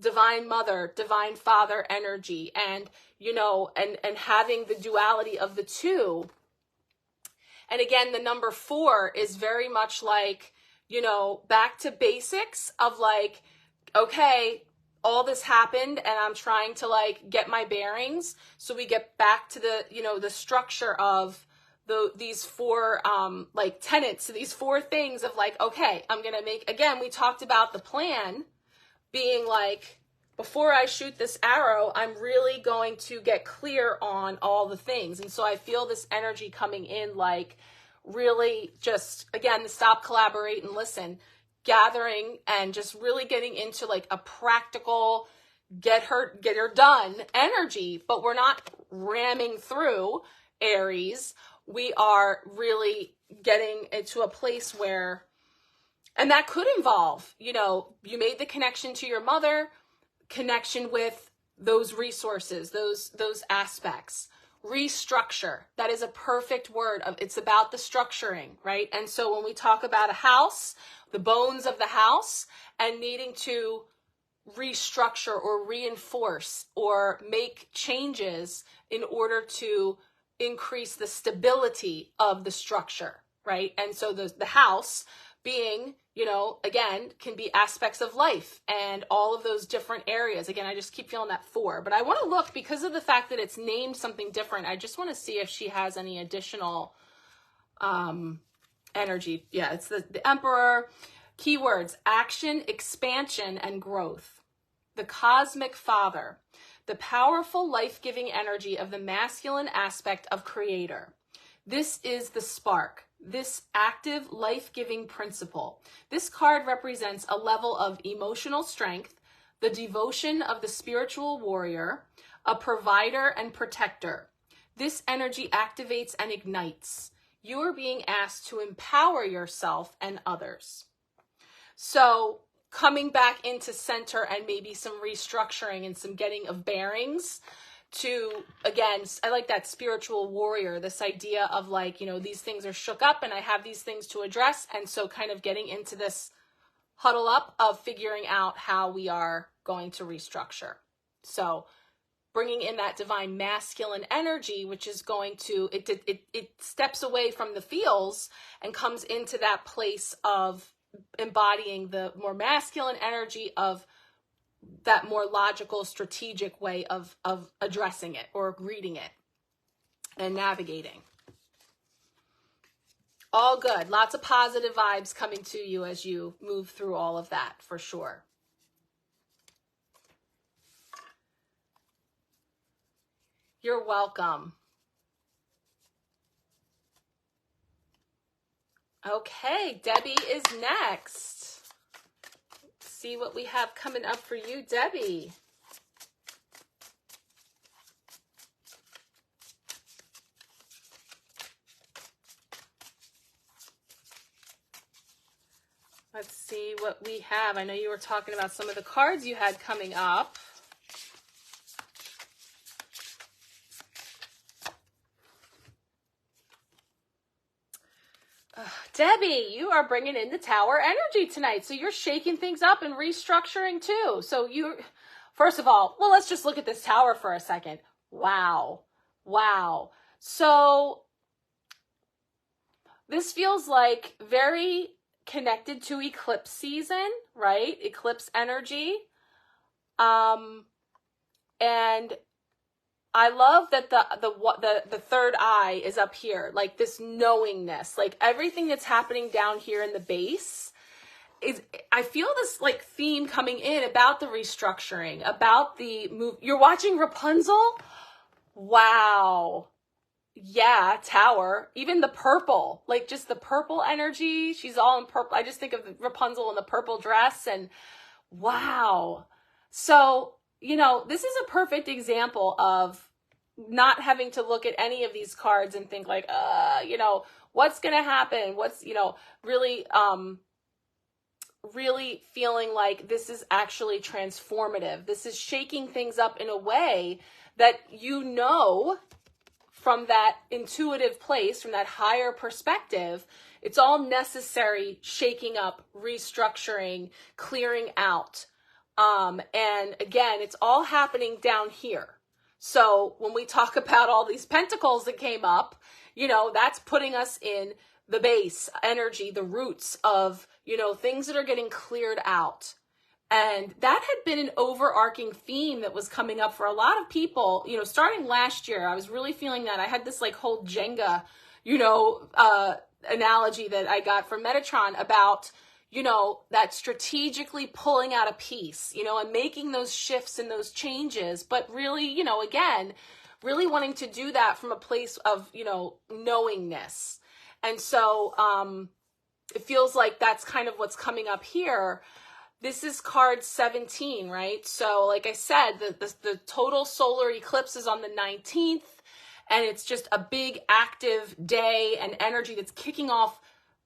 divine mother, divine father energy, and, you know, and having the duality of the two. And again, the number 4 is very much like, you know, back to basics of like, okay, all this happened and I'm trying to like get my bearings. So we get back to the, you know, the structure of these 4 like tenets, these 4 things of like, okay, I'm going to make, again, we talked about the plan being like, before I shoot this arrow, I'm really going to get clear on all the things. And so I feel this energy coming in, like really just, again, the stop, collaborate, and listen, gathering and just really getting into like a practical, get her done energy. But we're not ramming through Aries. We are really getting into a place where And that could involve, you know, you made the connection to your mother, connection with those resources, those aspects. Restructure. That is a perfect word. It's about the structuring, right? And so when we talk about a house, the bones of the house, and needing to restructure or reinforce or make changes in order to increase the stability of the structure, right? And so the house being, you know, again, can be aspects of life and all of those different areas. Again, I just keep feeling that 4, but I want to look, because of the fact that it's named something different, I just want to see if she has any additional energy. Yeah, it's the Emperor. Keywords: action, expansion, and growth. The cosmic father, the powerful life-giving energy of the masculine aspect of creator. This is the spark, this active life-giving principle. This card represents a level of emotional strength, the devotion of the spiritual warrior, a provider and protector. This energy activates and ignites. You are being asked to empower yourself and others. So coming back into center and maybe some restructuring and some getting of bearings to, again, I like that spiritual warrior, this idea of like, you know, these things are shook up and I have these things to address. And so kind of getting into this huddle up of figuring out how we are going to restructure. So bringing in that divine masculine energy, which is going to, it steps away from the feels and comes into that place of embodying the more masculine energy of that more logical, strategic way of addressing it or reading it and navigating. All good. Lots of positive vibes coming to you as you move through all of that, for sure. You're welcome. Okay, Debbie is next. Let's see what we have coming up for you, Debbie. Let's see what we have. I know you were talking about some of the cards you had coming up. Debbie, you are bringing in the Tower energy tonight. So you're shaking things up and restructuring too. So you, first of all, well, let's just look at this Tower for a second. Wow. Wow. So this feels like very connected to eclipse season, right? Eclipse energy. And I love that the third eye is up here, like this knowingness, like everything that's happening down here in the base is, I feel this like theme coming in about the restructuring, about the move. You're watching Rapunzel? Wow. Yeah, Tower. Even the purple, like just the purple energy. She's all in purple. I just think of Rapunzel in the purple dress and wow. So, you know, this is a perfect example of not having to look at any of these cards and think like, you know, what's going to happen? What's, you know, really, really feeling like this is actually transformative. This is shaking things up in a way that, you know, from that intuitive place, from that higher perspective, it's all necessary shaking up, restructuring, clearing out. And again, it's all happening down here. So when we talk about all these pentacles that came up, you know, that's putting us in the base energy, the roots of, you know, things that are getting cleared out. And that had been an overarching theme that was coming up for a lot of people, you know, starting last year. I was really feeling that. I had this like whole Jenga, you know, analogy that I got from Metatron about, you know, that strategically pulling out a piece, you know, and making those shifts and those changes, but really, you know, again, really wanting to do that from a place of, you know, knowingness. And so it feels like that's kind of what's coming up here. This is card 17, right? So like I said, the total solar eclipse is on the 19th, and it's just a big active day and energy that's kicking off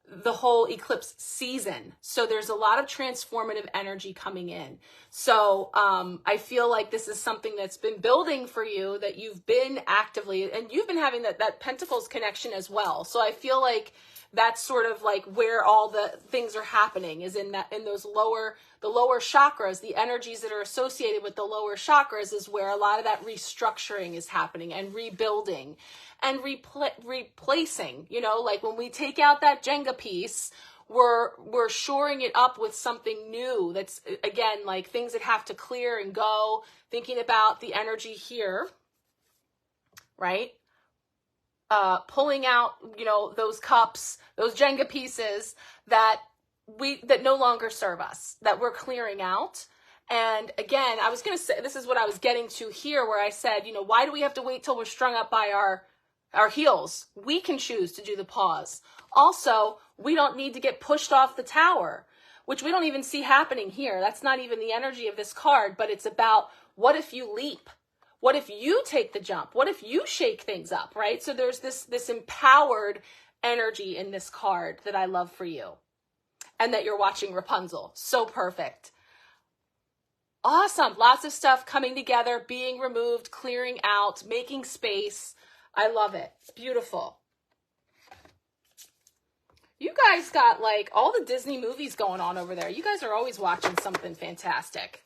the whole eclipse season. So there's a lot of transformative energy coming in. So I feel like this is something that's been building for you, that you've been actively, and you've been having that Pentacles connection as well. So I feel like that's sort of like where all the things are happening, is in those lower chakras. The energies that are associated with the lower chakras is where a lot of that restructuring is happening, and rebuilding and replacing, you know, like when we take out that Jenga piece, we're shoring it up with something new. That's, again, like things that have to clear and go, thinking about the energy here, right? Pulling out, you know, those cups, those Jenga pieces that no longer serve us, that we're clearing out. And again, I was going to say, this is what I was getting to here, where I said, you know, why do we have to wait till we're strung up by our heels? We can choose to do the pause. Also, we don't need to get pushed off the tower, which we don't even see happening here. That's not even the energy of this card, but it's about, what if you leap? What if you take the jump? What if you shake things up, right? So there's this empowered energy in this card that I love for you. And that you're watching Rapunzel. So perfect. Awesome. Lots of stuff coming together, being removed, clearing out, making space. I love it. Beautiful. You guys got like all the Disney movies going on over there. You guys are always watching something fantastic.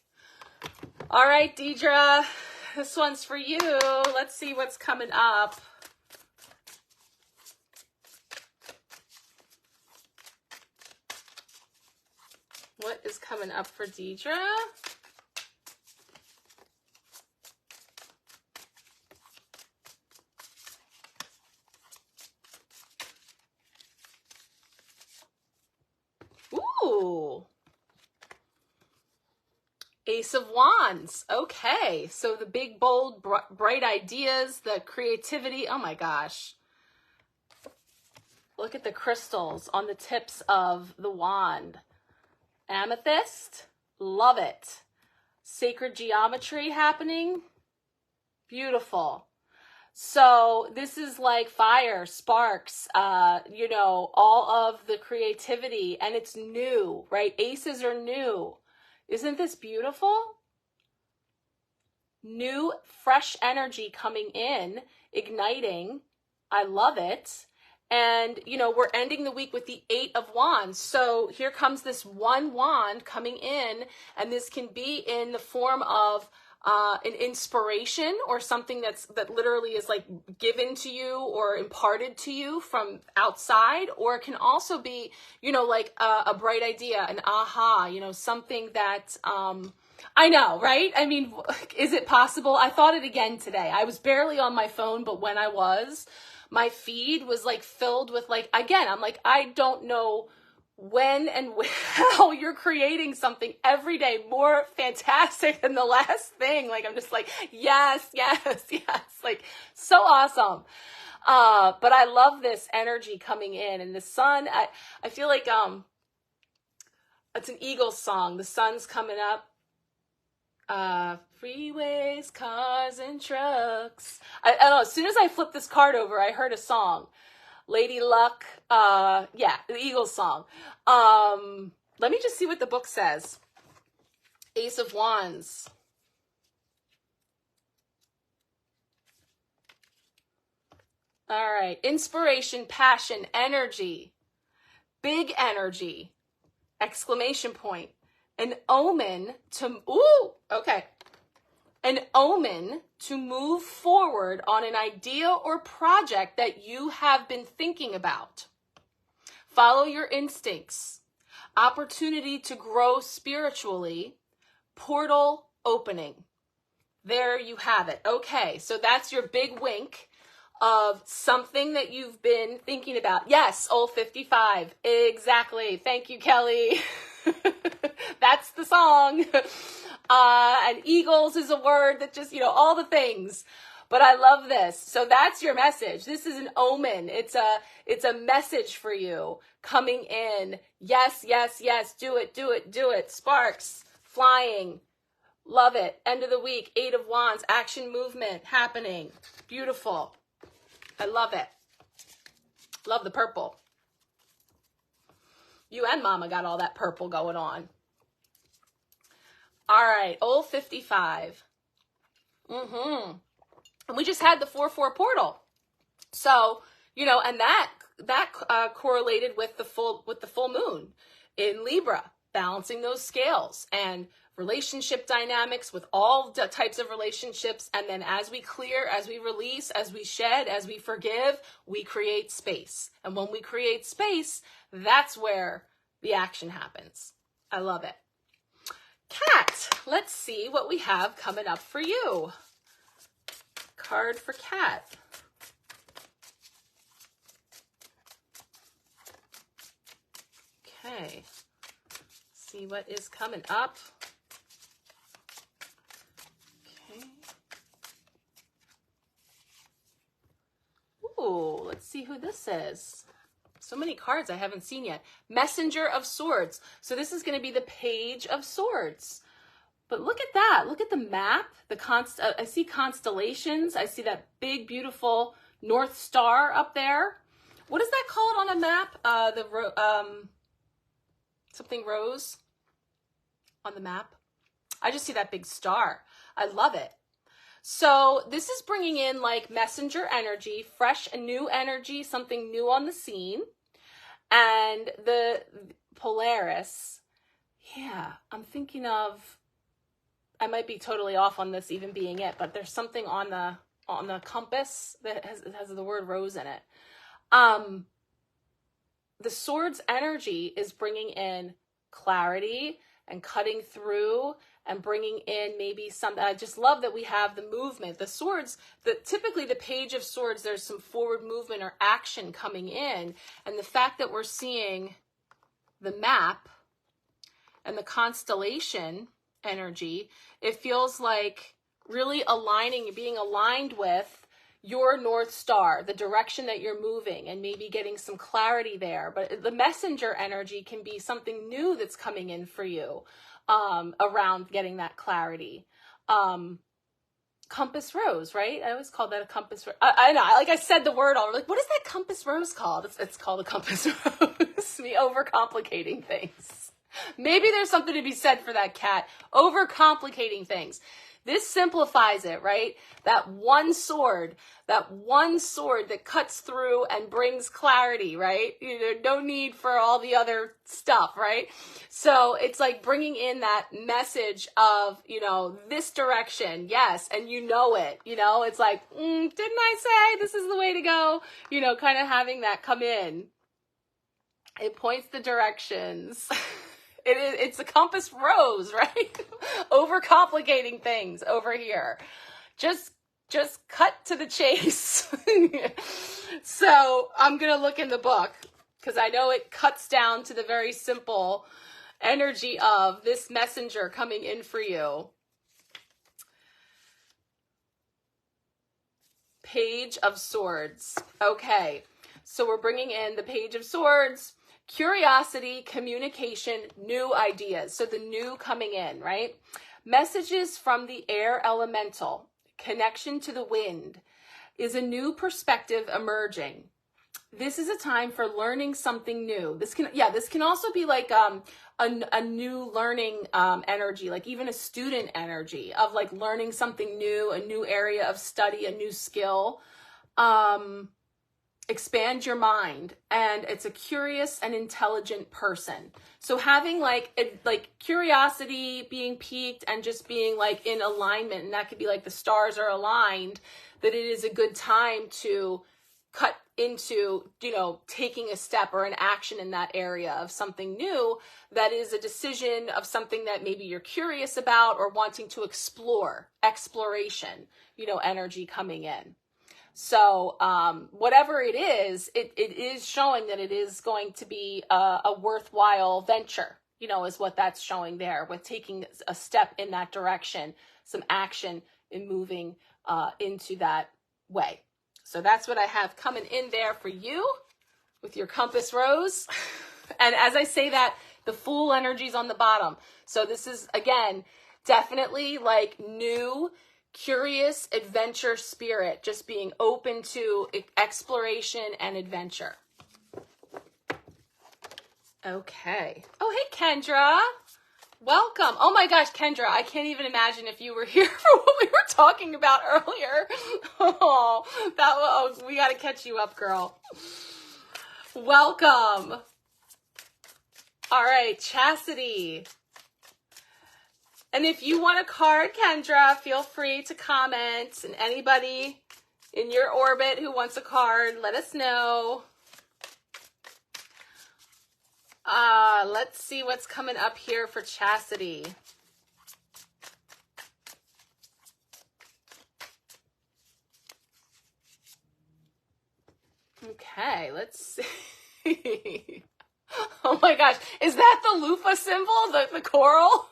All right, Deidre. This one's for you. Let's see what's coming up. What is coming up for Deidre? Ooh. Ace of Wands. Okay. So the big, bold, bright ideas, the creativity. Oh my gosh. Look at the crystals on the tips of the wand. Amethyst. Love it. Sacred geometry happening. Beautiful. So this is like fire, sparks, you know, all of the creativity, and it's new, right? Aces are new. Isn't this beautiful? New, fresh energy coming in, igniting. I love it. And, you know, we're ending the week with the 8 of Wands. So here comes this one wand coming in, and this can be in the form of an inspiration, or something that literally is like given to you or imparted to you from outside, or it can also be, you know, like a bright idea, an aha, you know, something that I know, right? I mean, is it possible? I thought it again today. I was barely on my phone, but when I was, my feed was like filled with like, again, I'm like, I don't know when and how you're creating something every day more fantastic than the last thing. Like, I'm just like, yes, yes, yes. Like, so awesome. But I love this energy coming in, and the sun, I feel like, it's an Eagles song. The sun's coming up. Freeways, cars, and trucks. I don't know. As soon as I flipped this card over, I heard a song. Lady Luck, yeah, the Eagles song. Let me just see what the book says. Ace of Wands. All right, inspiration, passion, energy, big energy, exclamation point. An omen to, ooh, okay. An omen to move forward on an idea or project that you have been thinking about. Follow your instincts. Opportunity to grow spiritually. Portal opening. There you have it. Okay, so that's your big wink of something that you've been thinking about. Yes, old 55. Exactly. Thank you, Kelly. That's the song. And Eagles is a word that just, you know, all the things. But I love this. So that's your message. This is an omen. It's a message for you coming in. Yes, yes, yes. Do it, do it, do it. Sparks flying. Love it. End of the week. 8 of Wands. Action, movement happening. Beautiful. I love it. Love the purple. You and Mama got all that purple going on. All right, old 55. And we just had the 4-4 portal. So, you know, and that correlated with the full moon in Libra, balancing those scales and relationship dynamics with all types of relationships. And then as we clear, as we release, as we shed, as we forgive, we create space. And when we create space, that's where the action happens. I love it. Cat, let's see what we have coming up for you. Card for Cat. Okay, see what is coming up. Okay. Ooh, let's see who this is. So many cards I haven't seen yet. Messenger of Swords. So this is going to be the Page of Swords. But look at that. Look at the map. I see constellations. I see that big, beautiful North Star up there. What is that called on a map? Something rose on the map. I just see that big star. I love it. So this is bringing in like messenger energy, fresh and new energy, something new on the scene. And the Polaris, yeah, I'm thinking of, I might be totally off on this even being it, but there's something on the compass that has the word rose in it. The sword's energy is bringing in clarity and cutting through and bringing in maybe some, I just love that we have the movement. The swords, typically the Page of Swords, there's some forward movement or action coming in. And the fact that we're seeing the map and the constellation energy, it feels like really aligning, being aligned with your North Star, the direction that you're moving, and maybe getting some clarity there. But the messenger energy can be something new that's coming in for you around getting that clarity. Compass rose, right? I always call that a compass rose. I know, like I said the word already. Like, what is that compass rose called? It's called a compass rose. Me overcomplicating things. Maybe there's something to be said for that, Cat. Overcomplicating things. This simplifies it, right? That one sword that cuts through and brings clarity, right? No need for all the other stuff, right? So it's like bringing in that message of, this direction, yes, and you know it, it's like, didn't I say this is the way to go? Kind of having that come in. It points the directions. It's a compass rose, right? Overcomplicating things over here. Just cut to the chase. So I'm going to look in the book because I know it cuts down to the very simple energy of this messenger coming in for you. Page of Swords. Okay, so we're bringing in the Page of Swords. Curiosity, communication, new ideas. So the new coming in, right? Messages from the air elemental, connection to the wind, is a new perspective emerging. This is a time for learning something new. This can also be like a new learning energy, like even a student energy of like learning something new, a new area of study, a new skill. Expand your mind, and it's a curious and intelligent person. So having like curiosity being piqued and just being like in alignment, and that could be like the stars are aligned, that it is a good time to cut into, taking a step or an action in that area of something new that is a decision of something that maybe you're curious about or wanting to explore, exploration, energy coming in. So whatever it is showing that it is going to be a worthwhile venture, is what that's showing there with taking a step in that direction, some action in moving into that way. So that's what I have coming in there for you with your compass rose. And as I say that, the Fool energy's on the bottom. So this is, again, definitely like new, curious adventure spirit, just being open to exploration and adventure. Okay. Oh, hey, Kendra. Welcome. Oh my gosh, Kendra, I can't even imagine if you were here for what we were talking about earlier. We got to catch you up, girl. Welcome. All right, Chastity. And if you want a card, Kendra, feel free to comment. And anybody in your orbit who wants a card, let us know. Let's see what's coming up here for Chastity. Okay, let's see. Oh my gosh, is that the loofah symbol, the coral?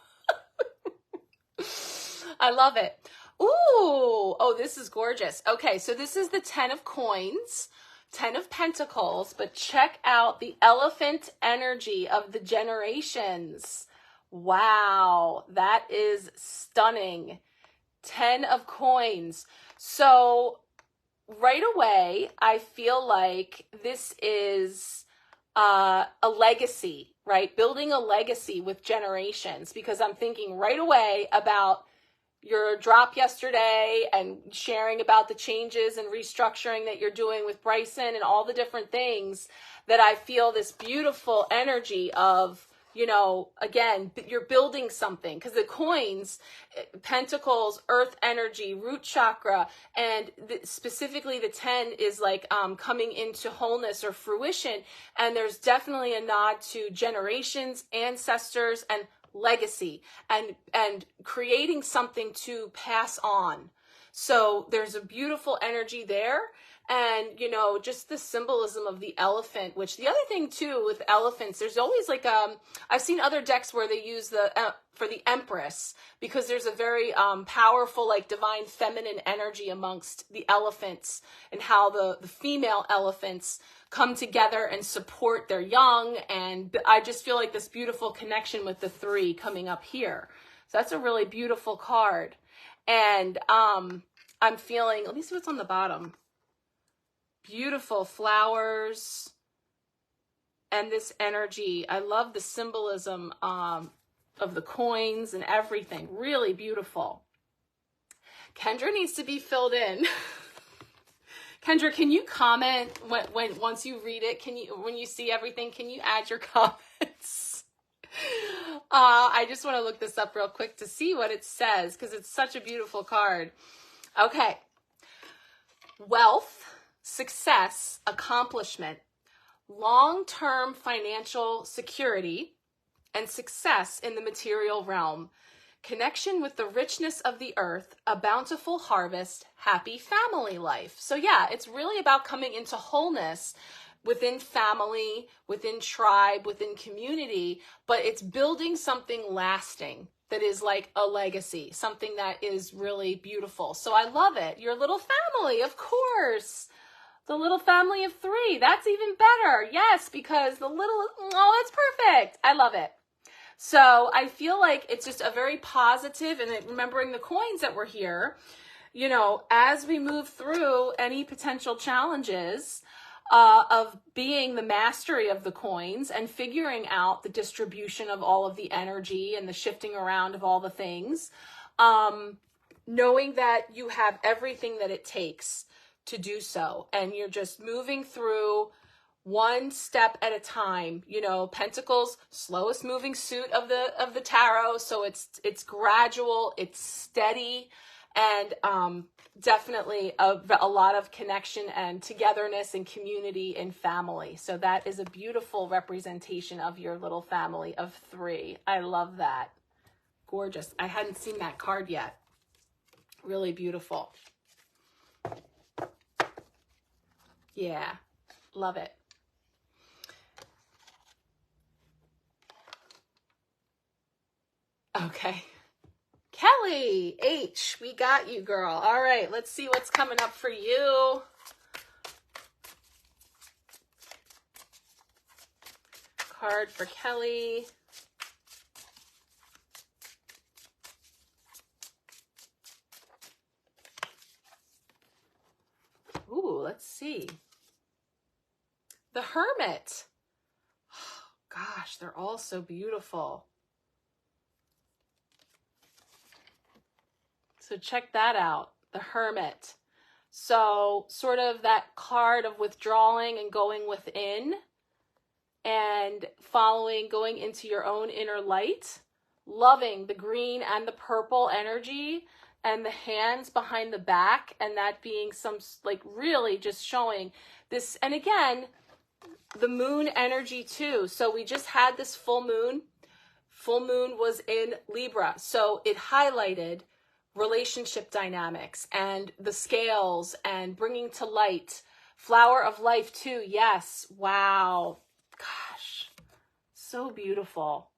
I love it. Ooh, oh, this is gorgeous. Okay, so this is the 10 of coins, 10 of pentacles, but check out the elephant energy of the generations. Wow, that is stunning. 10 of coins. So right away, I feel like this is a legacy, right? Building a legacy with generations, because I'm thinking right away about your drop yesterday and sharing about the changes and restructuring that you're doing with Bryson and all the different things that I feel this beautiful energy of, you know, again, you're building something, because the coins, pentacles, earth energy, root chakra, and specifically the 10 is like coming into wholeness or fruition. And there's definitely a nod to generations, ancestors, and legacy, and creating something to pass on. So there's a beautiful energy there. And, you know, just the symbolism of the elephant, which the other thing too with elephants, there's always like, I've seen other decks where they use for the Empress, because there's a very powerful, like divine feminine energy amongst the elephants, and how the female elephants come together and support their young. And I just feel like this beautiful connection with the 3 coming up here. So that's a really beautiful card. And I'm feeling, let me see what's on the bottom. Beautiful flowers and this energy. I love the symbolism of the coins and everything. Really beautiful. Kendra needs to be filled in. Kendra, can you comment once you read it? When you see everything, can you add your comments? I just want to look this up real quick to see what it says, because it's such a beautiful card. Okay. Wealth, success, accomplishment, long-term financial security, and success in the material realm, connection with the richness of the earth, a bountiful harvest, happy family life. So yeah, it's really about coming into wholeness within family, within tribe, within community, but it's building something lasting that is like a legacy, something that is really beautiful. So I love it. Your little family, of course. The little family of 3. That's even better. Yes, because the little, oh, that's perfect. I love it. So I feel like it's just a very positive, and remembering the coins that were here, you know, as we move through any potential challenges of being the mastery of the coins and figuring out the distribution of all of the energy and the shifting around of all the things, knowing that you have everything that it takes to do so, and you're just moving through one step at a time. You know, Pentacles, slowest moving suit of the tarot, so it's gradual, it's steady, and definitely a lot of connection and togetherness and community and family. So that is a beautiful representation of your little family of 3. I love that. Gorgeous. I hadn't seen that card yet. Really beautiful. Yeah, love it. Okay. Kelly H, we got you, girl. All right, let's see what's coming up for you. Card for Kelly. Ooh, let's see. The Hermit. Gosh, they're all so beautiful. So check that out, the Hermit. So sort of that card of withdrawing and going within and following, going into your own inner light, loving the green and the purple energy and the hands behind the back, and that being some like really just showing this. And again, the moon energy too. So we just had this full moon. Full moon was in Libra. So it highlighted relationship dynamics and the scales and bringing to light. Flower of life too. Yes. Wow. Gosh. So beautiful.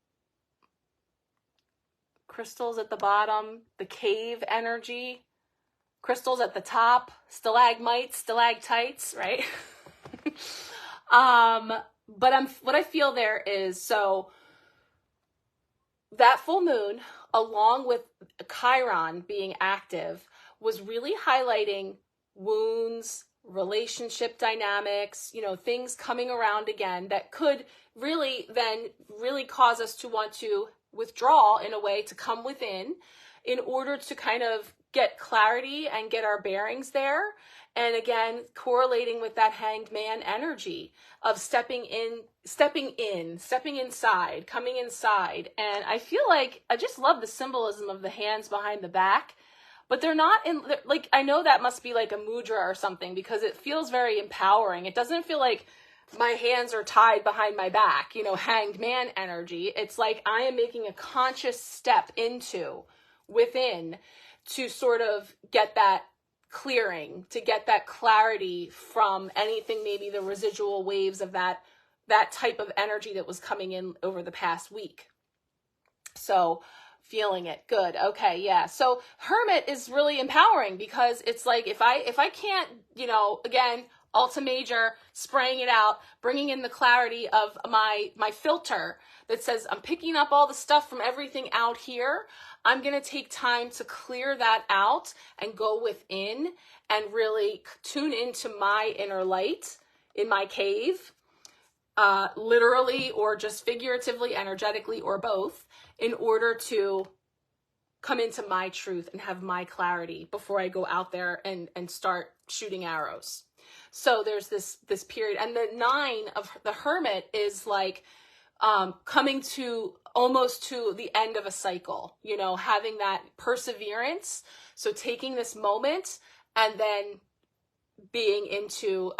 Crystals at the bottom, the cave energy, crystals at the top, stalagmites, stalactites, right? But what I feel there is, so that full moon, along with Chiron being active, was really highlighting wounds, relationship dynamics, you know, things coming around again that could really then really cause us to want to withdraw in a way, to come within in order to kind of get clarity and get our bearings there. And again, correlating with that Hanged Man energy of stepping inside, coming inside. And I feel like I just love the symbolism of the hands behind the back, but they're not in, like, I know that must be like a mudra or something, because it feels very empowering. It doesn't feel like my hands are tied behind my back, you know, Hanged Man energy. It's like I am making a conscious step into within to sort of get that clearing, to get that clarity from anything, maybe the residual waves of that type of energy that was coming in over the past week. So feeling it. Good. Okay. Yeah. So Hermit is really empowering, because it's like, if I can't, you know, again, Alta Major, spraying it out, bringing in the clarity of my filter that says I'm picking up all the stuff from everything out here. I'm going to take time to clear that out and go within and really tune into my inner light in my cave, literally or just figuratively, energetically, or both, in order to come into my truth and have my clarity before I go out there and start shooting arrows. So there's this period. And the 9 of the Hermit is like coming to almost to the end of a cycle, you know, having that perseverance. So taking this moment and then being into,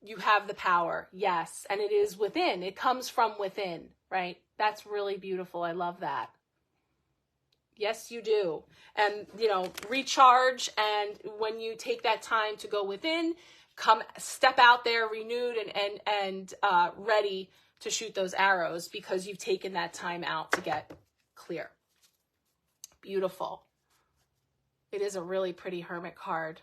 you have the power. Yes. And it is within. It comes from within, right? That's really beautiful. I love that. Yes, you do. And, you know, recharge. And when you take that time to go within, step out there renewed and ready to shoot those arrows, because you've taken that time out to get clear. Beautiful. It is a really pretty Hermit card.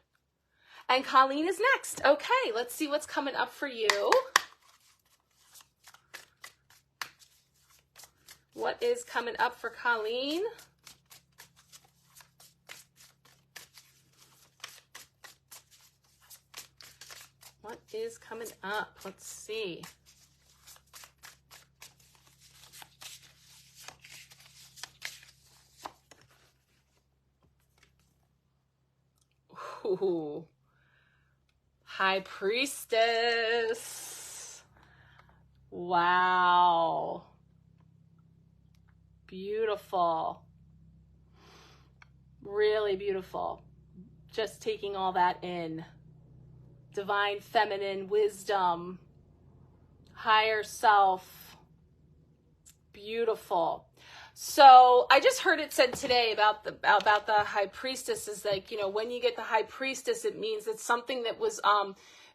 And Colleen is next. Okay, let's see what's coming up for you. What is coming up for Colleen? What is coming up? Let's see. Ooh. High Priestess. Wow. Beautiful. Really beautiful. Just taking all that in. Divine feminine wisdom. Higher self. Beautiful. So I just heard it said today about the High Priestess is like, you know, when you get the High Priestess, it means it's something that was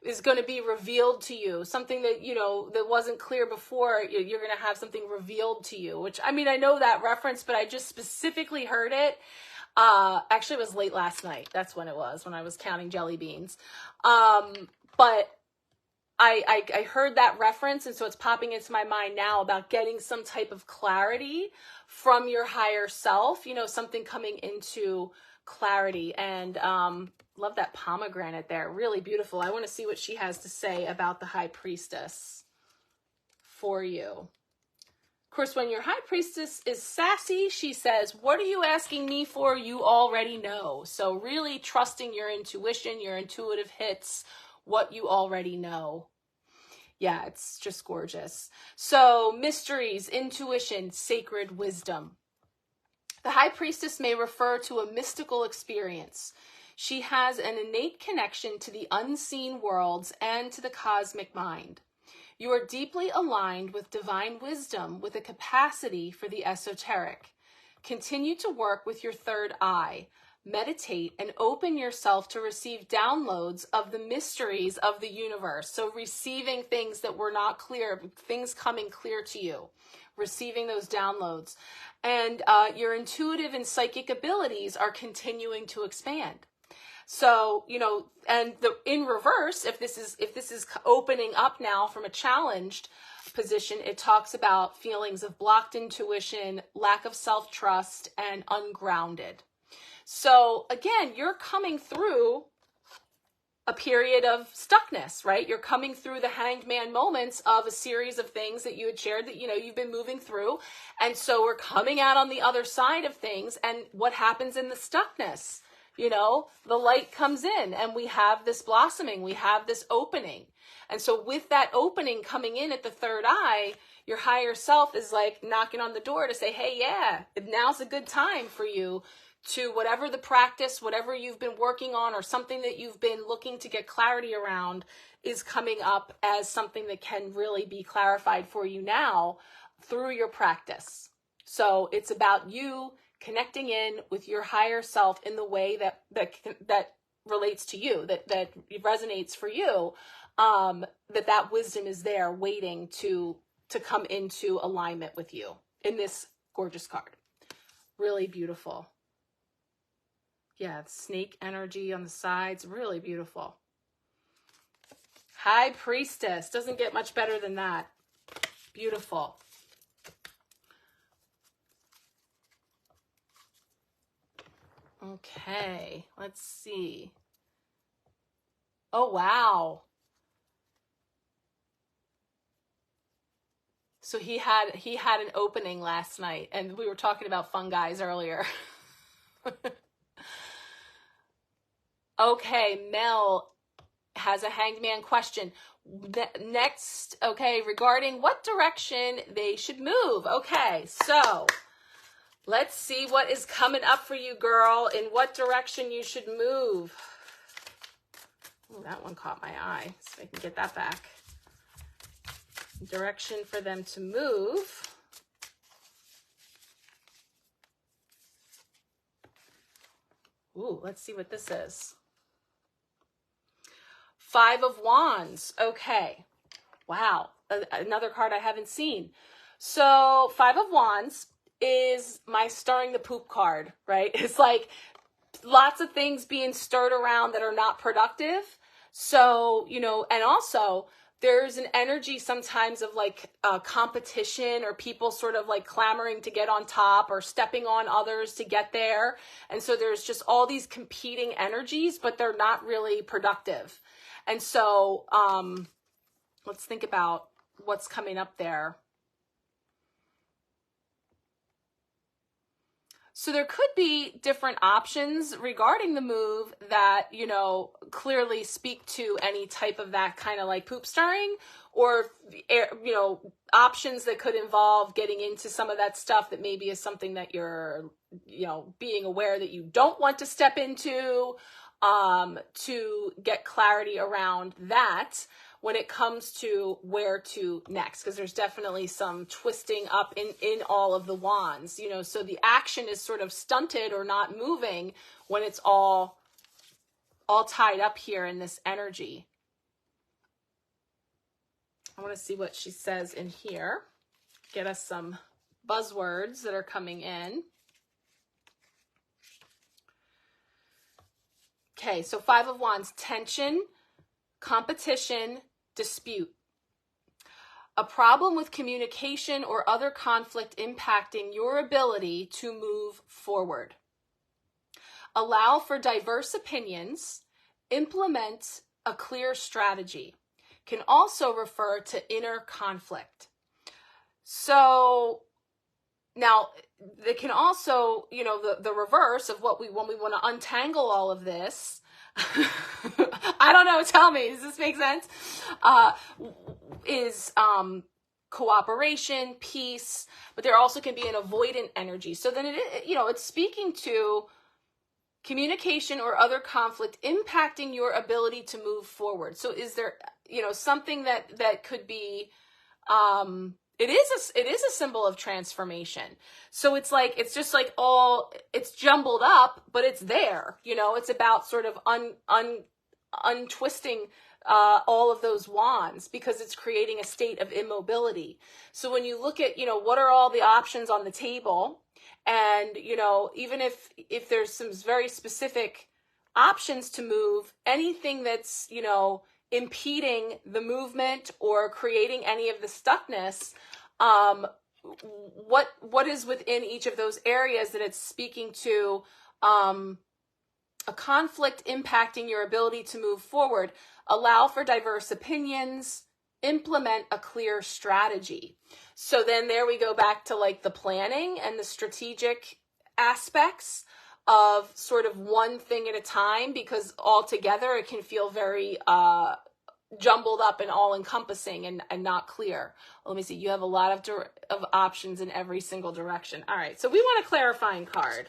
is going to be revealed to you, something that, you know, that wasn't clear before. You're going to have something revealed to you, which, I mean, I know that reference, but I just specifically heard it. Actually, it was late last night. That's when it was, when I was counting jelly beans. But I heard that reference, and so it's popping into my mind now about getting some type of clarity from your higher self, you know, something coming into clarity. And love that pomegranate there. Really beautiful. I want to see what she has to say about the High Priestess for you. course, when your high priestess is sassy, she says, what are you asking me for? You already know. So really trusting your intuition, your intuitive hits, what you already know. Yeah, it's just gorgeous. So mysteries, intuition, sacred wisdom. The high priestess may refer to a mystical experience. She has an innate connection to the unseen worlds and to the cosmic mind. You are deeply aligned with divine wisdom with a capacity for the esoteric. Continue to work with your third eye. Meditate and open yourself to receive downloads of the mysteries of the universe. So receiving things that were not clear, things coming clear to you, receiving those downloads. And your intuitive and psychic abilities are continuing to expand. So, you know, and in reverse, if this is opening up now from a challenged position, it talks about feelings of blocked intuition, lack of self-trust, and ungrounded. So again, you're coming through a period of stuckness, right? You're coming through the hanged man moments of a series of things that you had shared that, you know, you've been moving through. And so we're coming out on the other side of things. And what happens in the stuckness? You know, the light comes in and we have this blossoming, we have this opening. And so with that opening coming in at the third eye, your higher self is like knocking on the door to say, hey, yeah, now's a good time for you to whatever the practice, whatever you've been working on or something that you've been looking to get clarity around is coming up as something that can really be clarified for you now through your practice. So it's about you connecting in with your higher self in the way that relates to you, that resonates for you, that wisdom is there waiting to come into alignment with you in this gorgeous card. Really beautiful. Yeah, snake energy on the sides, really beautiful. High Priestess, doesn't get much better than that. Beautiful. Okay, let's see. Oh, wow. So he had an opening last night, and we were talking about fungi earlier. Okay, Mel has a hangman question. Next, okay, regarding what direction they should move. Okay, so let's see what is coming up for you, girl, in what direction you should move. Oh, that one caught my eye, so I can get that back. Direction for them to move. Ooh, let's see what this is. Five of Wands. Okay. Wow. Another card I haven't seen. So Five of Wands is my stirring the poop card, right? It's like lots of things being stirred around that are not productive. So, you know, and also there's an energy sometimes of like competition or people sort of like clamoring to get on top or stepping on others to get there. And so there's just all these competing energies, but they're not really productive. And so let's think about what's coming up there. So there could be different options regarding the move that, you know, clearly speak to any type of that kind of like poop stirring, or, you know, options that could involve getting into some of that stuff that maybe is something that you're, you know, being aware that you don't want to step into, to get clarity around that when it comes to where to next, because there's definitely some twisting up in all of the wands, you know, so the action is sort of stunted or not moving when it's all tied up here in this energy. I want to see what she says in here. Get us some buzzwords that are coming in. Okay, so Five of Wands, tension, competition, dispute. A problem with communication or other conflict impacting your ability to move forward. Allow for diverse opinions. Implement a clear strategy. Can also refer to inner conflict. So now they can also, you know, the reverse of what when we want to untangle all of this. I don't know. Tell me, does this make sense? Is cooperation, peace, but there also can be an avoidant energy. So then you know, it's speaking to communication or other conflict impacting your ability to move forward. So is there, you know, something that could be, it is a symbol of transformation. So it's like, it's just like it's jumbled up, but it's there, you know, it's about sort of untwisting all of those wands, because it's creating a state of immobility. So when you look at, you know, what are all the options on the table, and, you know, even if there's some very specific options to move, anything that's, you know, impeding the movement or creating any of the stuckness, what is within each of those areas that it's speaking to, a conflict impacting your ability to move forward. Allow for diverse opinions, implement a clear strategy. So then there we go back to like the planning and the strategic aspects of sort of one thing at a time, because altogether it can feel very jumbled up and all encompassing and not clear. Let me see. You have a lot of options in every single direction. All right. So we want a clarifying card.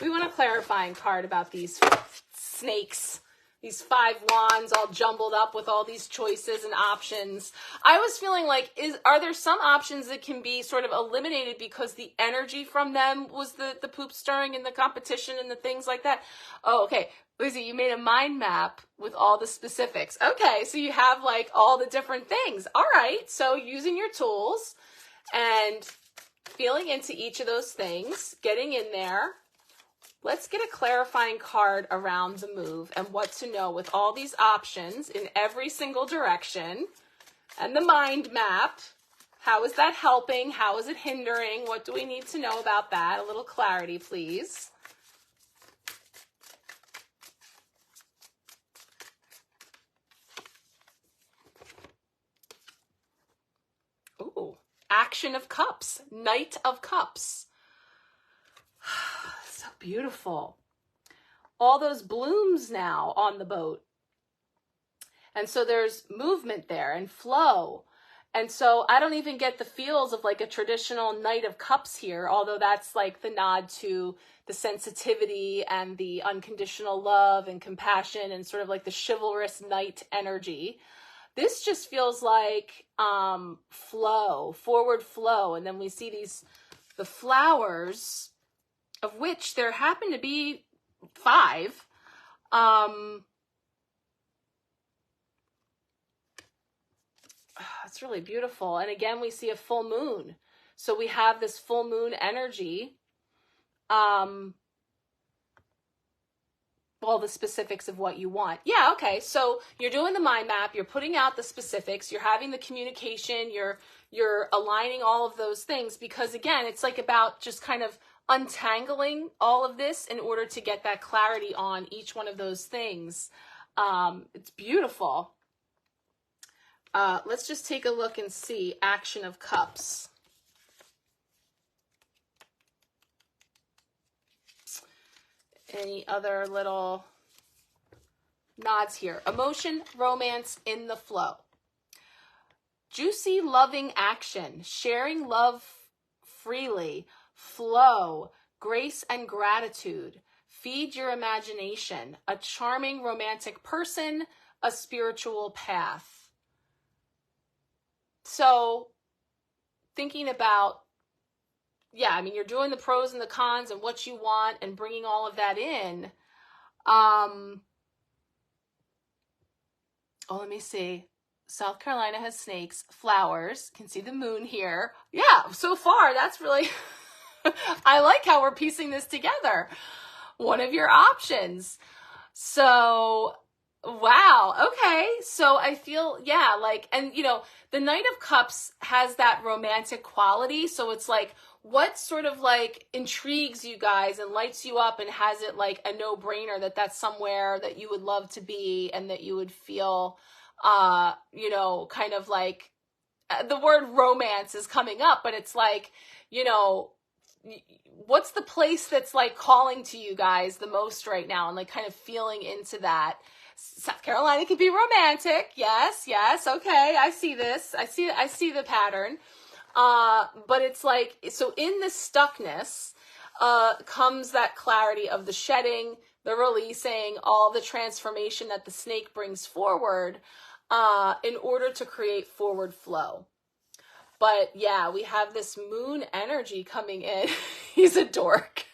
We want a clarifying card about these snakes, these 5 wands all jumbled up with all these choices and options. I was feeling like, are there some options that can be sort of eliminated because the energy from them was the poop stirring and the competition and the things like that? Oh, okay. Lizzie, you made a mind map with all the specifics. Okay, so you have like all the different things. All right, so using your tools and feeling into each of those things, getting in there. Let's get a clarifying card around the move and what to know with all these options in every single direction. And the mind map. How is that helping? How is it hindering? What do we need to know about that? A little clarity, please. Ooh, Action of Cups, Knight of Cups. So beautiful. All those blooms now on the boat. And so there's movement there and flow. And so I don't even get the feels of like a traditional Knight of Cups here, although that's like the nod to the sensitivity and the unconditional love and compassion and sort of like the chivalrous knight energy. This just feels like flow, forward flow. And then we see the flowers, of which there happen to be 5. It's really beautiful. And again, we see a full moon. So we have this full moon energy. All the specifics of what you want. Yeah, okay. So you're doing the mind map, you're putting out the specifics, you're having the communication, you're aligning all of those things, because again, it's like about just kind of untangling all of this in order to get that clarity on each one of those things. It's beautiful. Let's just take a look and see Action of Cups. Any other little nods here? Emotion, romance, in the flow. Juicy, loving action, sharing love freely, flow, grace and gratitude, feed your imagination, a charming romantic person, a spiritual path. So thinking about, yeah, I mean, you're doing the pros and the cons and what you want and bringing all of that in. Oh, let me see. South Carolina has snakes, flowers, can see the moon here. Yeah, so far, that's really, I like how we're piecing this together. One of your options. So, wow. Okay. So I feel, yeah, like, and you know, the Knight of Cups has that romantic quality. So it's like, what sort of like intrigues you guys and lights you up and has it like a no-brainer that that's somewhere that you would love to be and that you would feel, you know, kind of like the word romance is coming up, but it's like, you know, what's the place that's like calling to you guys the most right now, and like kind of feeling into that? South Carolina can be romantic. Yes. Okay. I see this. I see the pattern. But it's like, so in the stuckness, comes that clarity of the shedding, the releasing, all the transformation that the snake brings forward, in order to create forward flow. But yeah, we have this moon energy coming in. He's a dork.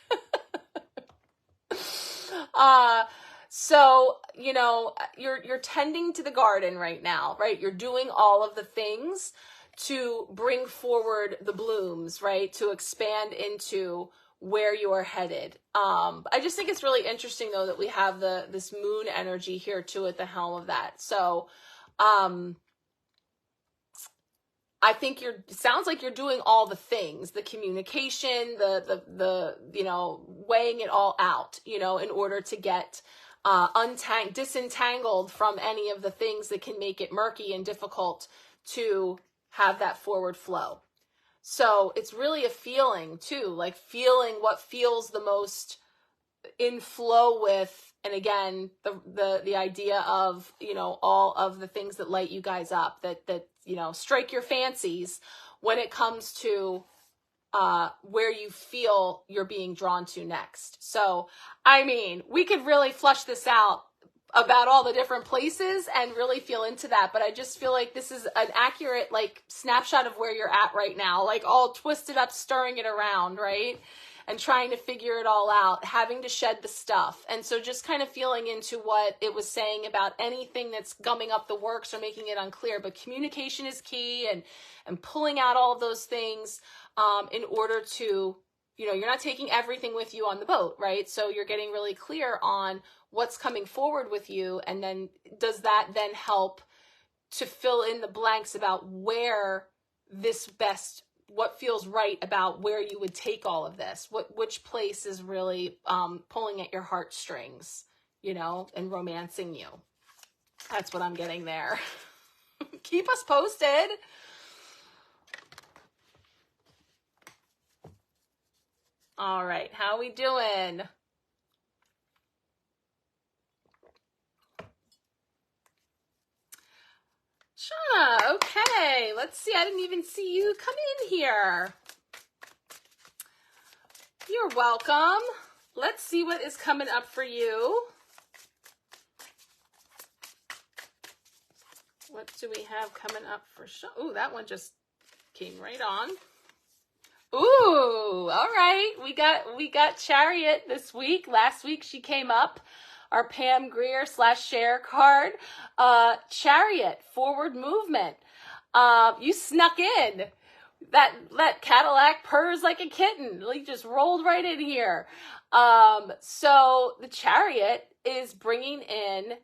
So, you know, you're tending to the garden right now, right? You're doing all of the things to bring forward the blooms, right? To expand into where you are headed. I just think it's really interesting though that we have this moon energy here too at the helm of that. So, I think it sounds like you're doing all the things, the communication, the you know, weighing it all out, you know, in order to get disentangled from any of the things that can make it murky and difficult to have that forward flow. So it's really a feeling too, like feeling what feels the most in flow with, and again, the idea of, you know, all of the things that light you guys up, that you know, strike your fancies when it comes to where you feel you're being drawn to next. So, I mean, we could really flush this out about all the different places and really feel into that, but I just feel like this is an accurate like snapshot of where you're at right now, like all twisted up, stirring it around, right? And trying to figure it all out, having to shed the stuff. And so just kind of feeling into what it was saying about anything that's gumming up the works or making it unclear. But communication is key, and pulling out all of those things in order to, you know, you're not taking everything with you on the boat, right? So you're getting really clear on what's coming forward with you. And then does that then help to fill in the blanks about where this best, what feels right about where you would take all of this, which place is really pulling at your heartstrings, you know, and romancing you. That's what I'm getting there. Keep us posted. All right, how we doing? Shauna, okay, let's see. I didn't even see you come in here. You're welcome. Let's see what is coming up for you. What do we have coming up for Shauna? Ooh, that one just came right on. Ooh, all right. We got Chariot this week. Last week she came up. Our Pam Greer /share card. Chariot, forward movement. You snuck in. That Cadillac purrs like a kitten. Like just rolled right in here. So the Chariot is bringing in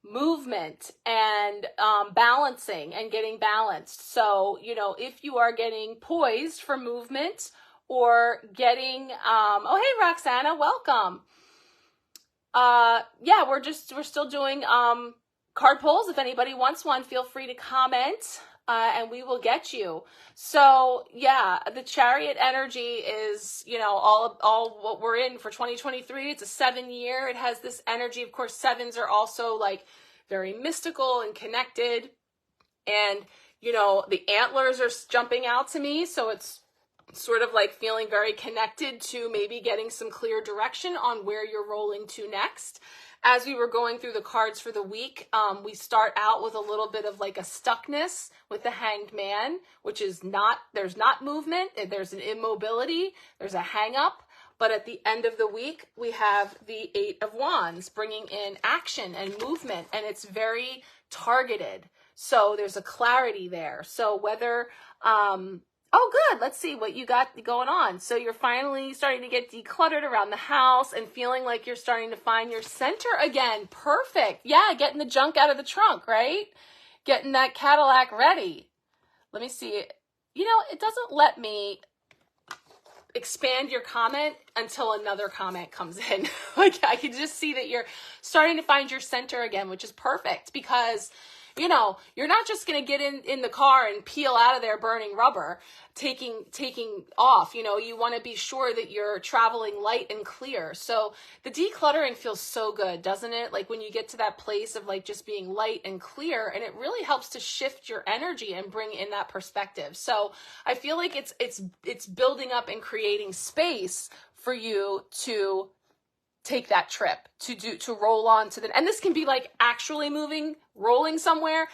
movement and balancing and getting balanced. So, you know, if you are getting poised for movement or getting, oh, hey, Roxana, welcome. Yeah, we're still doing card pulls. If anybody wants one, feel free to comment and we will get you. So yeah, the Chariot energy is, you know, all what we're in for 2023. It's a 7-year. It has this energy. Of course, 7s are also like very mystical and connected. And, you know, the antlers are jumping out to me. So it's sort of like feeling very connected to maybe getting some clear direction on where you're rolling to next. As we were going through the cards for the week, we start out with a little bit of like a stuckness with the Hanged Man, which is there's not movement, there's an immobility, there's a hang up. But at the end of the week, we have the 8 of Wands bringing in action and movement, and it's very targeted. So there's a clarity there. So whether, oh, good. Let's see what you got going on. So you're finally starting to get decluttered around the house and feeling like you're starting to find your center again. Perfect. Yeah, getting the junk out of the trunk, right? Getting that Cadillac ready. Let me see. You know, it doesn't let me expand your comment until another comment comes in. Like I can just see that you're starting to find your center again, which is perfect because You know, you're not just going to get in the car and peel out of there burning rubber, taking off. You know, you want to be sure that you're traveling light and clear. So the decluttering feels so good, doesn't it? Like when you get to that place of like just being light and clear, and it really helps to shift your energy and bring in that perspective. So I feel like it's building up and creating space for you to take that trip, to roll on to the, and this can be like actually moving, rolling somewhere,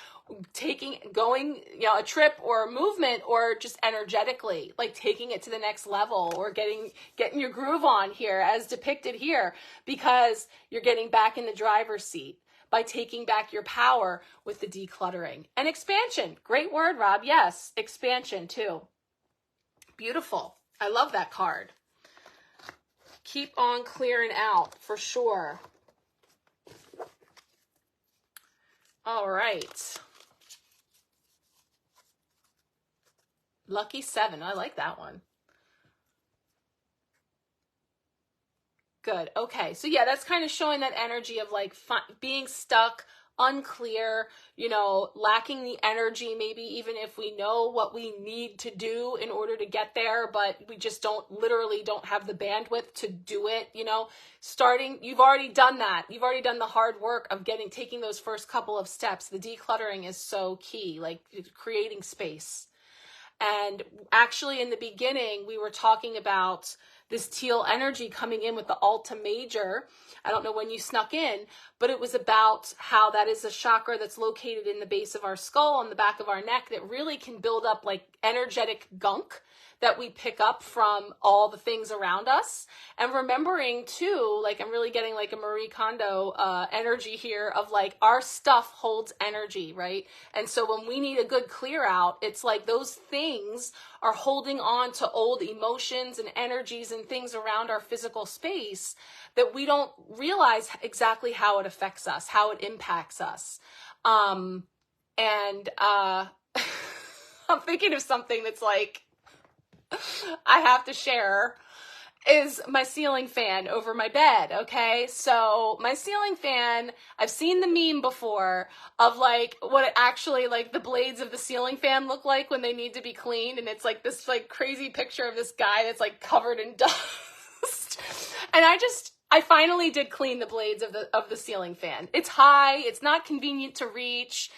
going, you know, a trip or a movement, or just energetically, like taking it to the next level, or getting your groove on here as depicted here, because you're getting back in the driver's seat by taking back your power with the decluttering. And expansion, great word, Rob. Yes, expansion too. Beautiful. I love that card. Keep on clearing out, for sure. All right. Lucky 7. I like that one. Good. Okay. So yeah, that's kind of showing that energy of like being stuck, unclear, you know, lacking the energy, maybe even if we know what we need to do in order to get there, but we just don't have the bandwidth to do it, you know. You've already done that. You've already done the hard work of taking those first couple of steps. The decluttering is so key, like creating space. And actually in the beginning, we were talking about this teal energy coming in with the Alta Major. I don't know when you snuck in, but it was about how that is a chakra that's located in the base of our skull, on the back of our neck, that really can build up like energetic gunk that we pick up from all the things around us. And remembering too, like I'm really getting like a Marie Kondo energy here of like our stuff holds energy, right? And so when we need a good clear out, it's like those things are holding on to old emotions and energies and things around our physical space that we don't realize exactly how it affects us, how it impacts us. I'm thinking of something that's like, I have to share, is my ceiling fan over my bed, okay? So my ceiling fan, I've seen the meme before of like what it actually, like the blades of the ceiling fan look like when they need to be cleaned, and it's like this like crazy picture of this guy that's like covered in dust. And I finally did clean the blades of the ceiling fan. It's high, it's not convenient to reach.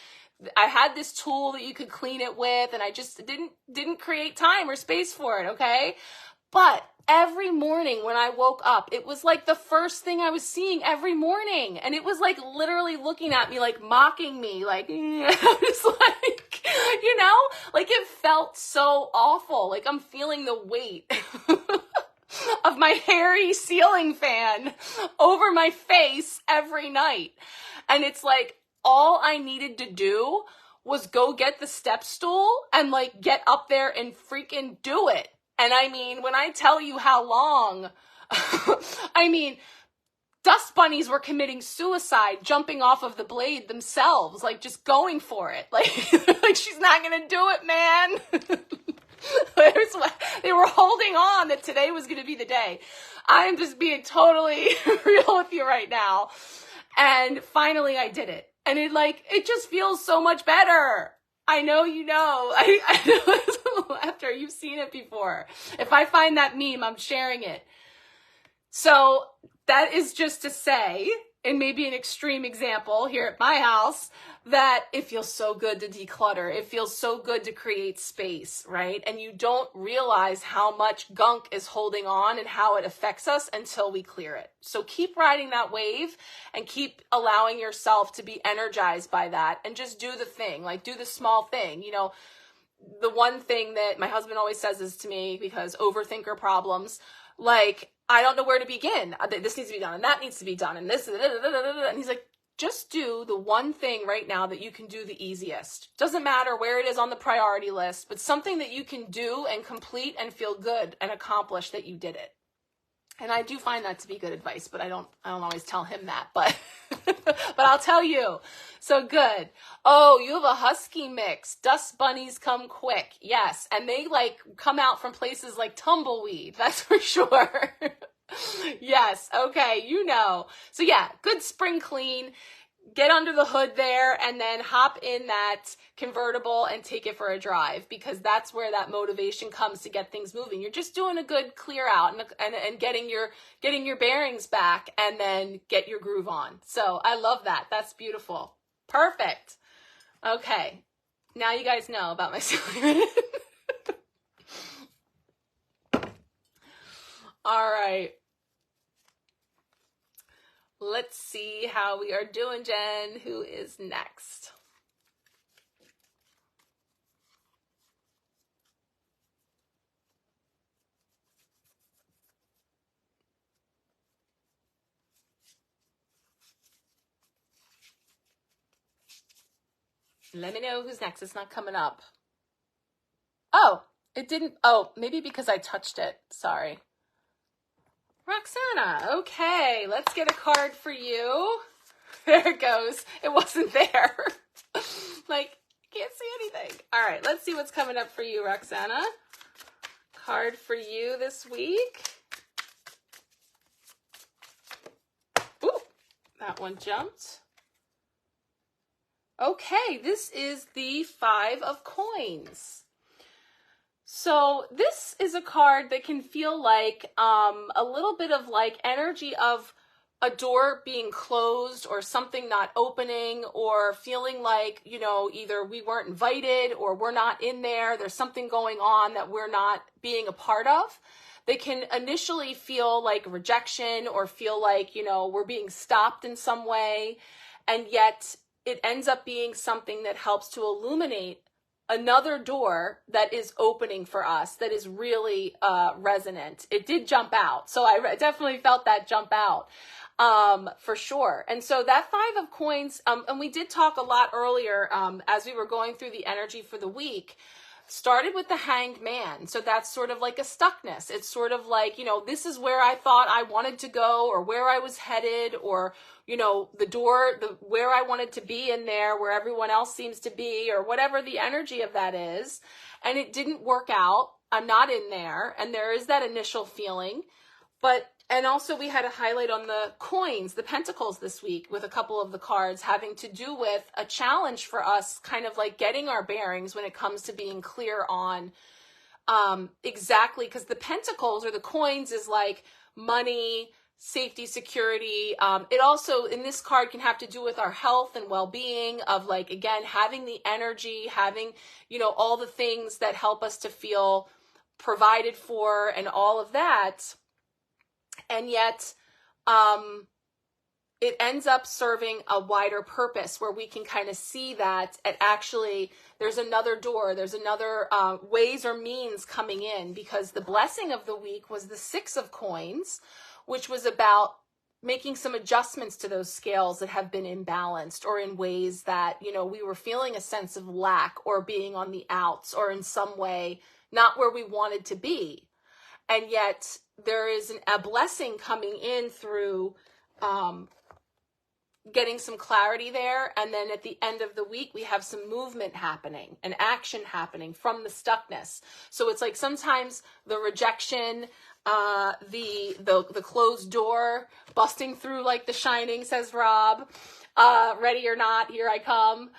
I had this tool that you could clean it with, and I just didn't create time or space for it, okay? But every morning when I woke up, it was like the first thing I was seeing every morning. And it was like literally looking at me, like mocking me, like, it's like, you know, like it felt so awful. Like I'm feeling the weight of my hairy ceiling fan over my face every night. And it's like, all I needed to do was go get the step stool and like get up there and freaking do it. And I mean, when I tell you how long, I mean, dust bunnies were committing suicide, jumping off of the blade themselves, like just going for it. Like, like she's not going to do it, man. They were holding on that today was going to be the day. I'm just being totally real with you right now. And finally I did it. And it just feels so much better. I know you know. I know after you've seen it before. If I find that meme, I'm sharing it. So that is just to say, and maybe an extreme example here at my house, that it feels so good to declutter. It feels so good to create space, right? And you don't realize how much gunk is holding on and how it affects us until we clear it. So keep riding that wave and keep allowing yourself to be energized by that, and just do the thing, like do the small thing. You know, the one thing that my husband always says is to me, because overthinker problems, like, I don't know where to begin. This needs to be done, and that needs to be done, and this, and he's like, just do the one thing right now that you can do the easiest. Doesn't matter where it is on the priority list, but something that you can do and complete and feel good and accomplish that you did it. And I do find that to be good advice, but I don't always tell him that, but but I'll tell you. So good. Oh, you have a husky mix. Dust bunnies come quick. Yes. And they like come out from places like Tumbleweed. That's for sure. Yes. Okay. You know. So yeah, good spring clean. get under the hood there and then hop in that convertible and take it for a drive, because that's where that motivation comes to get things moving. You're just doing a good clear out and getting your bearings back, and then get your groove on. So I love that. That's beautiful. Perfect. Okay. Now you guys know about my silly minute. All right. Let's see how we are doing, Jen. Who is next? Let me know who's next. It's not coming up. Oh, it didn't. Oh, maybe because I touched it. Sorry. Roxana. Okay, let's get a card for you. There it goes. It wasn't there. Like, can't see anything. All right, let's see what's coming up for you, Roxana. Card for you this week. Ooh, that one jumped. Okay, this is the 5 of Coins. So this is a card that can feel like a little bit of like energy of a door being closed or something not opening, or feeling like, you know, either we weren't invited or we're not in there. There's something going on that we're not being a part of. They can initially feel like rejection or feel like, you know, we're being stopped in some way. And yet it ends up being something that helps to illuminate another door that is opening for us, that is really resonant. It did jump out. So I definitely felt that jump out for sure. And so that 5 of Coins, and we did talk a lot earlier as we were going through the energy for the week, started with the Hanged Man. So that's sort of like a stuckness. It's sort of like, you know, this is where I thought I wanted to go, or where I was headed, or, you know, the door, where I wanted to be in there, where everyone else seems to be, or whatever the energy of that is. And it didn't work out. I'm not in there. And there is that initial feeling. And also we had a highlight on the coins, the pentacles this week, with a couple of the cards having to do with a challenge for us, kind of like getting our bearings when it comes to being clear on exactly, because the pentacles or the coins is like money, safety, security. It also, in this card, can have to do with our health and well-being, of like, again, having the energy, having, you know, all the things that help us to feel provided for and all of that. And yet, it ends up serving a wider purpose, where we can kind of see that actually there's another door, there's another ways or means coming in, because the blessing of the week was the 6 of Coins, which was about making some adjustments to those scales that have been imbalanced, or in ways that, you know, we were feeling a sense of lack, or being on the outs, or in some way not where we wanted to be. And yet there is a blessing coming in through getting some clarity there. And then at the end of the week, we have some movement happening and action happening from the stuckness. So it's like sometimes the rejection, the closed door, busting through like The Shining, says Rob, ready or not, here I come,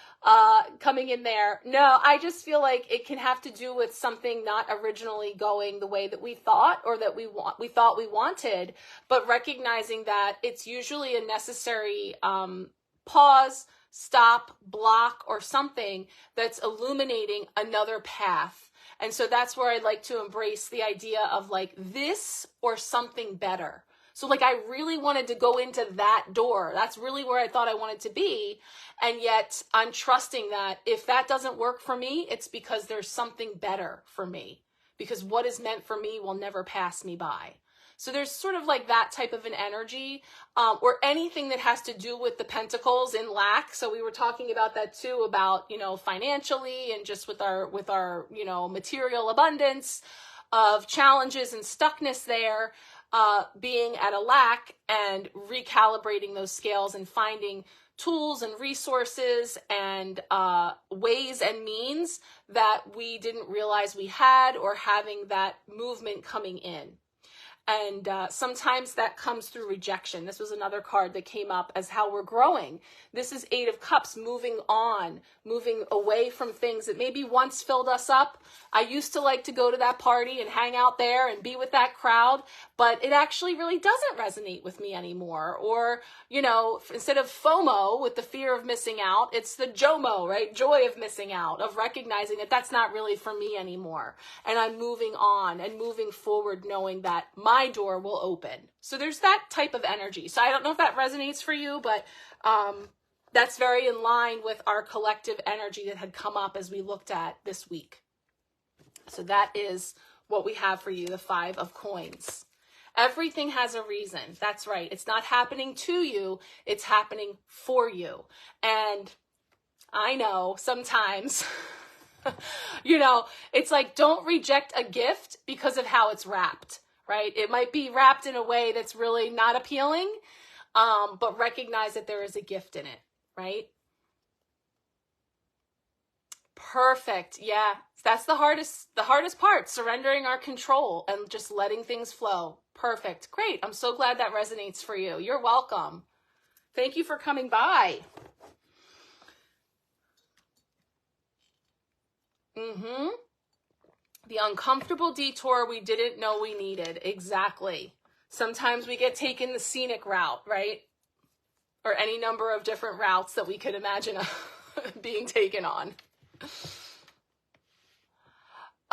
coming in there. No, I just feel like it can have to do with something not originally going the way that we thought, or that we thought we wanted, but recognizing that it's usually a necessary pause, stop, block, or something that's illuminating another path. And so that's where I'd like to embrace the idea of like this or something better. So like I really wanted to go into that door. That's really where I thought I wanted to be. And yet I'm trusting that if that doesn't work for me, it's because there's something better for me. Because what is meant for me will never pass me by. So there's sort of like that type of an energy, or anything that has to do with the pentacles in lack. So we were talking about that too, about, you know, financially and just with our, you know, material abundance of challenges and stuckness there, being at a lack, and recalibrating those scales and finding tools and resources and ways and means that we didn't realize we had, or having that movement coming in. And sometimes that comes through rejection. This was another card that came up as how we're growing. This is Eight of Cups, moving on, moving away from things that maybe once filled us up. I used to like to go to that party and hang out there and be with that crowd, but it actually really doesn't resonate with me anymore. Or, you know, instead of FOMO with the fear of missing out, it's the JOMO, right? Joy of missing out, of recognizing that that's not really for me anymore. And I'm moving on and moving forward, knowing that my door will open. So there's that type of energy. So I don't know if that resonates for you, but that's very in line with our collective energy that had come up as we looked at this week. So that is what we have for you, the Five of Coins. Everything has a reason. That's right. It's not happening to you. It's happening for you. And I know sometimes, you know, it's like, don't reject a gift because of how it's wrapped, right? It might be wrapped in a way that's really not appealing, but recognize that there is a gift in it, right? Perfect. Yeah. That's the hardest part, surrendering our control and just letting things flow. Perfect. Great. I'm so glad that resonates for you. You're welcome. Thank you for coming by. The uncomfortable detour we didn't know we needed. Exactly. Sometimes we get taken the scenic route, right? Or any number of different routes that we could imagine being taken on.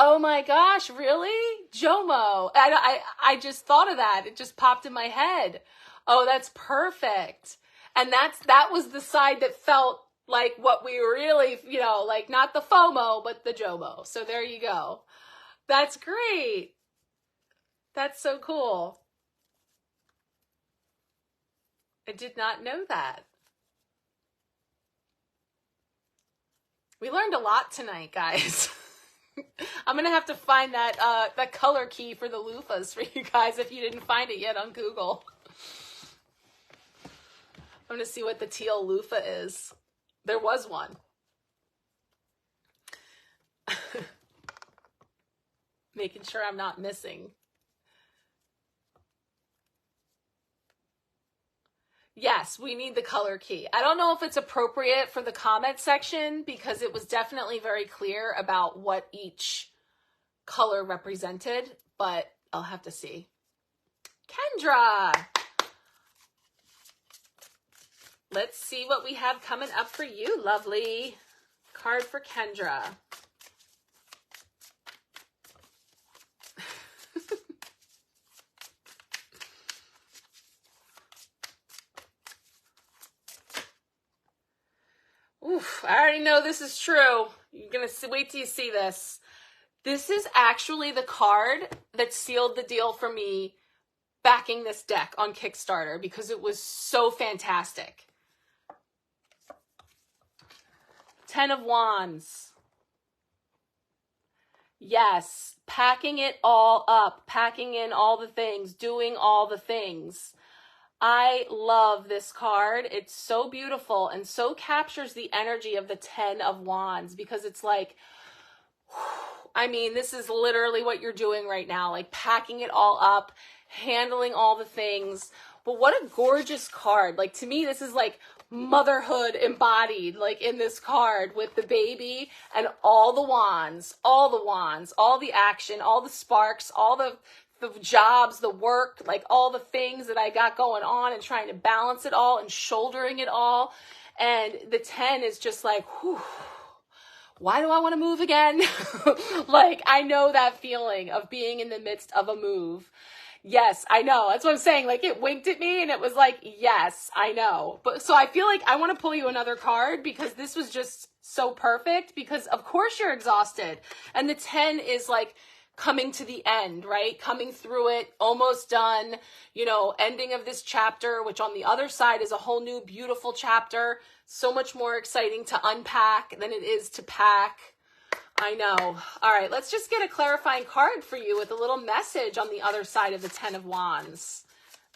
Oh my gosh, really? Jomo. I just thought of that. It just popped in my head. Oh, that's perfect. And that was the side that felt like what we really, you know, like not the FOMO, but the JOMO. So there you go. That's great. That's so cool. I did not know that. We learned a lot tonight, guys. I'm going to have to find that color key for the loofahs for you guys if you didn't find it yet on Google. I'm going to see what the teal loofah is. There was one. Making sure I'm not missing. Yes, we need the color key. I don't know if it's appropriate for the comment section because it was definitely very clear about what each color represented, but I'll have to see. Kendra! Let's see what we have coming up for you, lovely. Card for Kendra. Oof, I already know this is true. You're going to wait till you see this. This is actually the card that sealed the deal for me backing this deck on Kickstarter because it was so fantastic. 10 of Wands. Yes, packing it all up, packing in all the things, doing all the things. I love this card. It's so beautiful and so captures the energy of the 10 of Wands because it's like, I mean, this is literally what you're doing right now, like packing it all up, handling all the things. But what a gorgeous card. Like, to me, this is like motherhood embodied, like in this card with the baby and all the wands, all the action, all the sparks, all the jobs, the work, like all the things that I got going on and trying to balance it all and shouldering it all. And the 10 is just like, whew, why do I want to move again? Like, I know that feeling of being in the midst of a move. Yes, I know. That's what I'm saying. Like, it winked at me and it was like, yes, I know. But so I feel like I want to pull you another card because this was just so perfect because of course you're exhausted. And the 10 is like coming to the end, right? Coming through it, almost done, you know, ending of this chapter, which on the other side is a whole new beautiful chapter. So much more exciting to unpack than it is to pack. I know. All right, let's just get a clarifying card for you with a little message on the other side of the 10 of Wands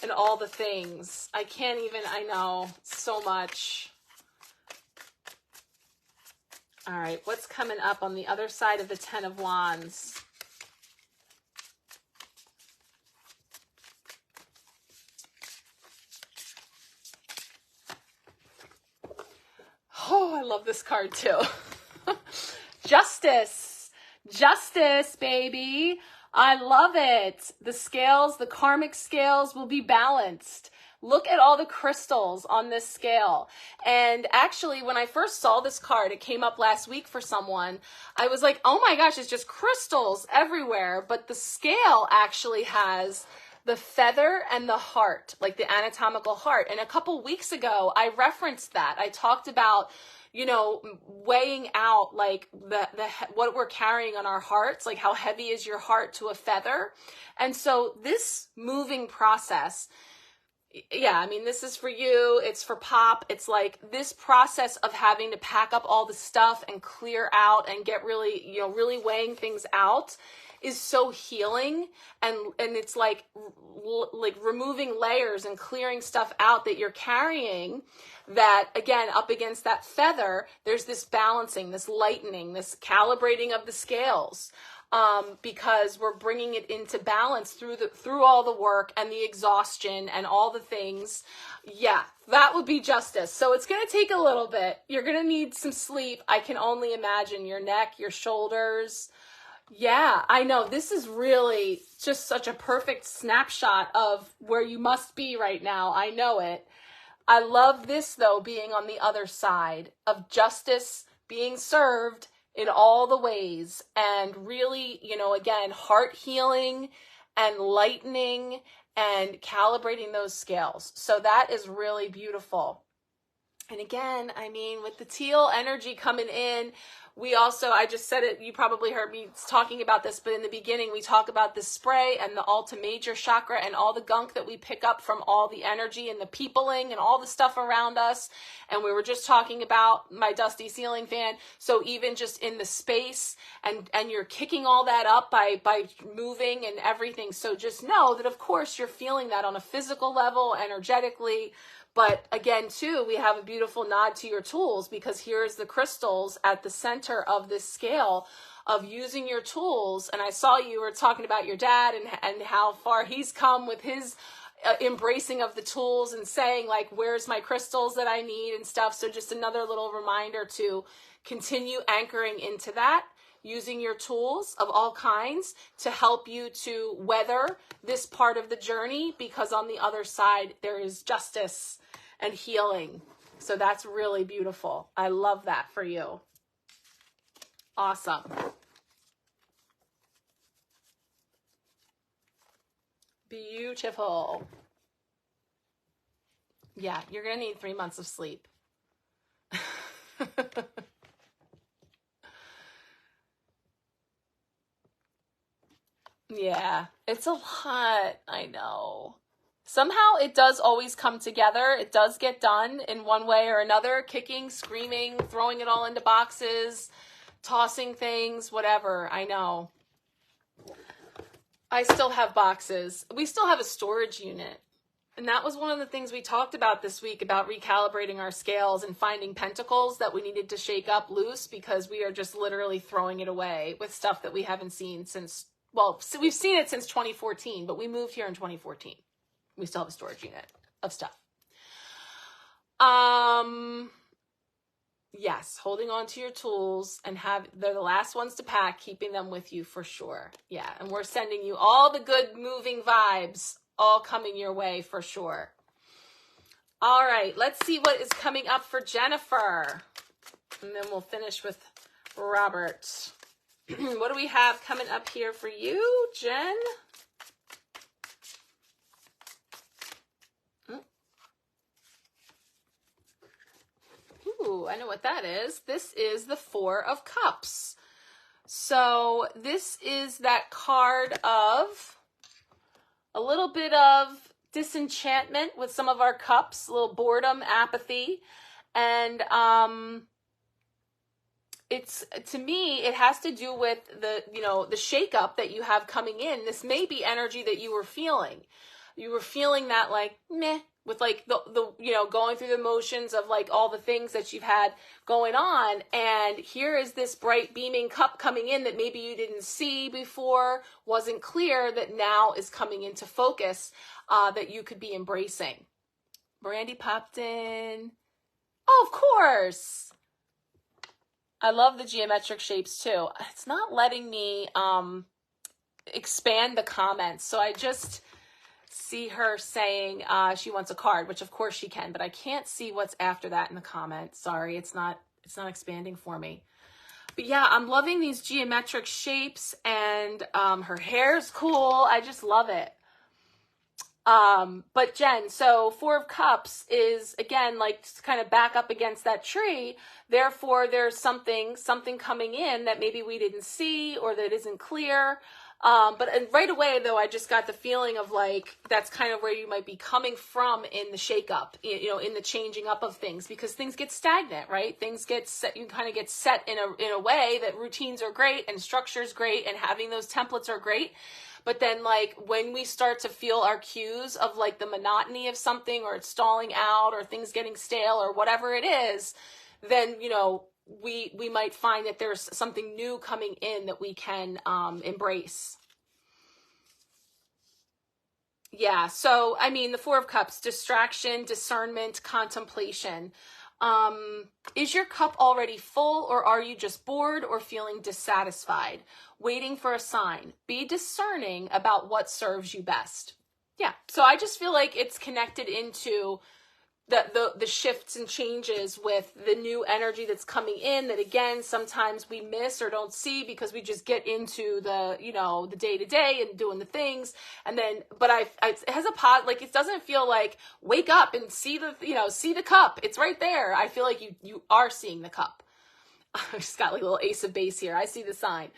and all the things. I can't even, I know, so much. All right, what's coming up on the other side of the 10 of Wands? love this card too. Justice. Justice, baby. I love it. The scales, the karmic scales will be balanced. Look at all the crystals on this scale. And actually, when I first saw this card, it came up last week for someone. I was like, oh my gosh, it's just crystals everywhere. But the scale actually has the feather and the heart, like the anatomical heart. And a couple weeks ago, I referenced that. I talked about, you know, weighing out like the what we're carrying on our hearts, like how heavy is your heart to a feather. And so this moving process, yeah, I mean, this is for you. It's for Pop. It's like this process of having to pack up all the stuff and clear out and get really, you know, really weighing things out is so healing. And it's like removing layers and clearing stuff out that you're carrying, that again, up against that feather, there's this balancing, this lightening, this calibrating of the scales. Because we're bringing it into balance through all the work and the exhaustion and all the things. Yeah, that would be justice. So it's going to take a little bit. You're going to need some sleep. I can only imagine your neck, your shoulders. Yeah, I know. This is really just such a perfect snapshot of where you must be right now. I know it. I love this, though, being on the other side of justice being served in all the ways, and really, you know, again, heart healing and lightening and calibrating those scales. So that is really beautiful. And again, I mean, with the teal energy coming in, we also, I just said it, you probably heard me talking about this, but in the beginning, we talk about the spray and the Alta Major chakra and all the gunk that we pick up from all the energy and the peopling and all the stuff around us. And we were just talking about my dusty ceiling fan. So even just in the space, and you're kicking all that up by moving and everything. So just know that, of course, you're feeling that on a physical level, energetically. But again, too, we have a beautiful nod to your tools, because here's the crystals at the center of this scale of using your tools. And I saw you were talking about your dad and how far he's come with his embracing of the tools and saying, like, where's my crystals that I need and stuff. So just another little reminder to continue anchoring into that, using your tools of all kinds to help you to weather this part of the journey, because on the other side, there is justice and healing. So that's really beautiful. I love that for you. Awesome. Beautiful. Yeah, you're going to need 3 months of sleep. Yeah, it's a lot. I know. Somehow it does always come together. It does get done in one way or another, kicking, screaming, throwing it all into boxes, tossing things, whatever. I know. I still have boxes. We still have a storage unit. And that was one of the things we talked about this week, about recalibrating our scales and finding pentacles that we needed to shake up loose, because we are just literally throwing it away with stuff that we haven't seen since, well, we've seen it since 2014, but we moved here in 2014. We still have a storage unit of stuff. Yes, holding on to your tools, and they're the last ones to pack, keeping them with you for sure. Yeah, and we're sending you all the good moving vibes, all coming your way for sure. All right, let's see what is coming up for Jennifer. And then we'll finish with Robert. What do we have coming up here for you, Jen? Ooh, I know what that is. This is the Four of Cups. So this is that card of a little bit of disenchantment with some of our cups, a little boredom, apathy. And it's, to me, it has to do with the shakeup that you have coming in. This may be energy that you were feeling. You were feeling that, like, meh, with like the going through the motions of like all the things that you've had going on. And here is this bright beaming cup coming in that maybe you didn't see before, wasn't clear, that now is coming into focus, that you could be embracing. Brandy popped in. Oh, of course. I love the geometric shapes too. It's not letting me expand the comments. So I just see her saying she wants a card, which of course she can, but I can't see what's after that in the comments. Sorry, it's not expanding for me. But yeah, I'm loving these geometric shapes, and her hair's cool. I just love it. But Jen, so Four of Cups is, again, like kind of back up against that tree. Therefore, there's something coming in that maybe we didn't see or that isn't clear. But right away, though, I just got the feeling of like, that's kind of where you might be coming from in the shakeup, you know, in the changing up of things, because things get stagnant, right? Things get set, you kind of get set in a way that routines are great and structure's great and having those templates are great. But then, like, when we start to feel our cues of, like, the monotony of something, or it's stalling out, or things getting stale, or whatever it is, then, you know, we might find that there's something new coming in that we can embrace. Yeah, so, I mean, the Four of Cups, distraction, discernment, contemplation. Is your cup already full, or are you just bored or feeling dissatisfied? Waiting for a sign. Be discerning about what serves you best. Yeah, so I just feel like it's connected into the shifts and changes with the new energy that's coming in, that again, sometimes we miss or don't see because we just get into the, you know, the day to day and doing the things. And then, but it has a pot, like, it doesn't feel like wake up and see the, you know, see the cup. It's right there. I feel like you are seeing the cup. I just got like a little ace of base here. I see the sign.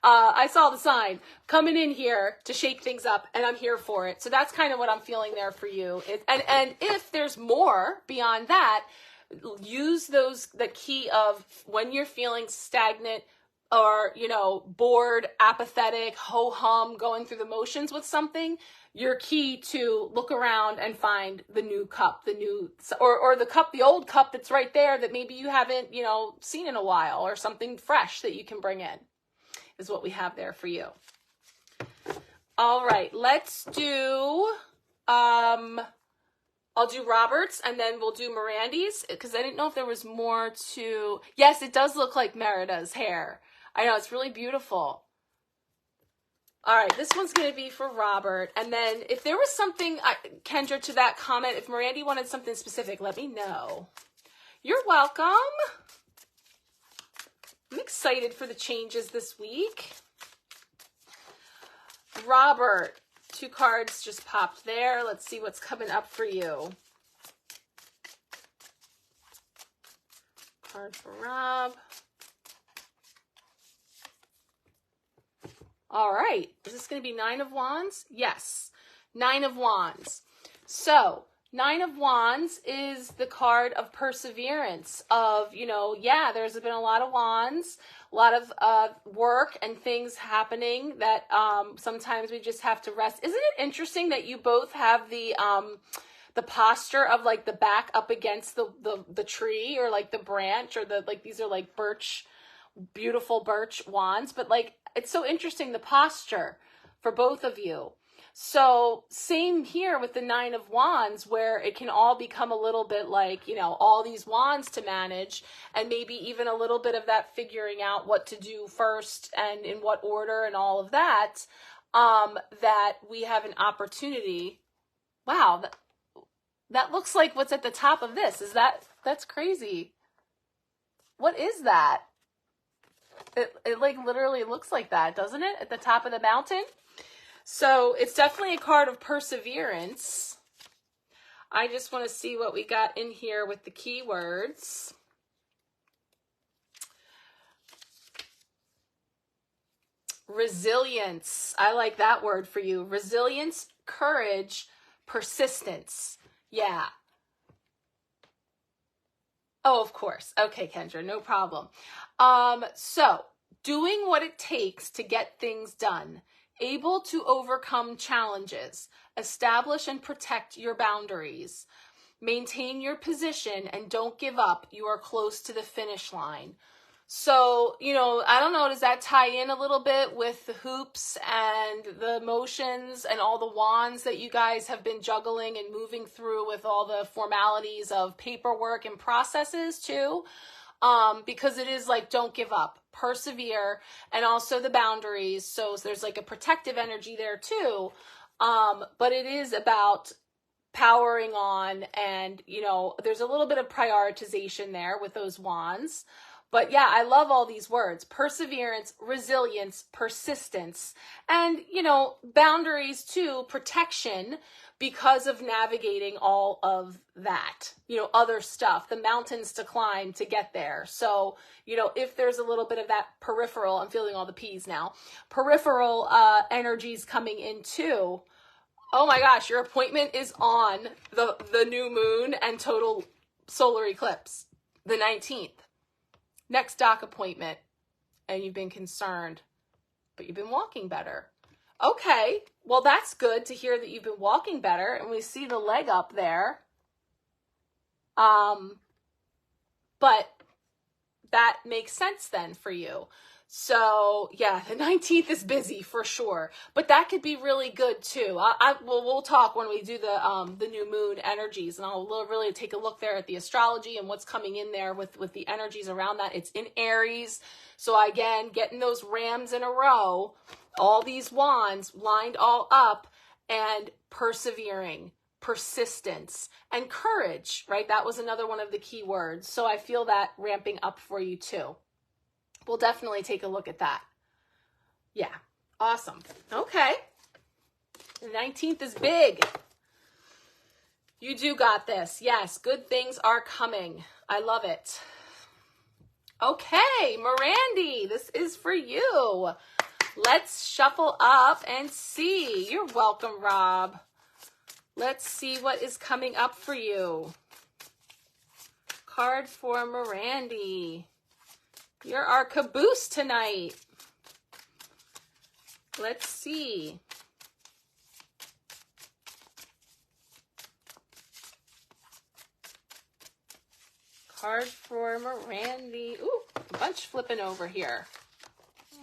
I saw the sign coming in here to shake things up, and I'm here for it. So that's kind of what I'm feeling there for you. And if there's more beyond that, use the key of when you're feeling stagnant or, you know, bored, apathetic, ho-hum, going through the motions with something, your key to look around and find the new cup, or the cup, the old cup that's right there that maybe you haven't, you know, seen in a while, or something fresh that you can bring in, is what we have there for you. All right, let's do, I'll do Robert's, and then we'll do Mirandy's, because I didn't know if there was more to, yes, it does look like Merida's hair. I know, it's really beautiful. All right, this one's going to be for Robert. And then if there was something, Kendra, to that comment, if Mirandy wanted something specific, let me know. You're welcome. I'm excited for the changes this week. Robert, 2 cards just popped there. Let's see what's coming up for you. Card for Rob. All right, is this going to be 9 of Wands? Yes, 9 of Wands. So 9 of Wands is the card of perseverance, of, you know, yeah, there's been a lot of wands, a lot of work and things happening that sometimes we just have to rest. Isn't it interesting that you both have the posture of like the back up against the tree, or like the branch, or the, like, these are like birch, beautiful birch wands, but like, it's so interesting, the posture for both of you. So same here with the 9 of Wands, where it can all become a little bit like, you know, all these wands to manage, and maybe even a little bit of that figuring out what to do first and in what order and all of that, that we have an opportunity. Wow, that looks like what's at the top of this. That's crazy. What is that? It like literally looks like that, doesn't it? At the top of the mountain. So it's definitely a card of perseverance. I just want to see what we got in here with the keywords. Resilience. I like that word for you. Resilience, courage, persistence. Yeah. Oh, of course. Okay, Kendra, no problem. So doing what it takes to get things done, able to overcome challenges, establish and protect your boundaries, maintain your position, and don't give up. You are close to the finish line. So, you know, I don't know, does that tie in a little bit with the hoops and the motions and all the wands that you guys have been juggling and moving through with all the formalities of paperwork and processes too? because it is like, don't give up, persevere, and also the boundaries. So there's like a protective energy there too. But it is about powering on, and, you know, there's a little bit of prioritization there with those wands. But yeah, I love all these words: perseverance, resilience, persistence, and, you know, boundaries too, protection, because of navigating all of that, you know, other stuff, the mountains to climb to get there. So, you know, if there's a little bit of that peripheral, I'm feeling all the P's now, peripheral energies coming in too. Oh my gosh, your appointment is on the new moon and total solar eclipse, the 19th. Next doc appointment. And you've been concerned, but you've been walking better. Okay, well, that's good to hear that you've been walking better, and we see the leg up there. But that makes sense then for you. So yeah, the 19th is busy for sure, but that could be really good too. We'll talk when we do the new moon energies, and I'll really take a look there at the astrology and what's coming in there with the energies around that. It's in Aries. So again, getting those rams in a row, all these wands lined all up, and persevering, persistence, and courage, right? That was another one of the key words. So I feel that ramping up for you too. We'll definitely take a look at that. Yeah, awesome. Okay. The 19th is big. You do got this. Yes, good things are coming. I love it. Okay, Mirandy, this is for you. Let's shuffle up and see. You're welcome, Rob. Let's see what is coming up for you. Card for Mirandy. You're our caboose tonight. Let's see. Card for Mirandy. Ooh, a bunch flipping over here.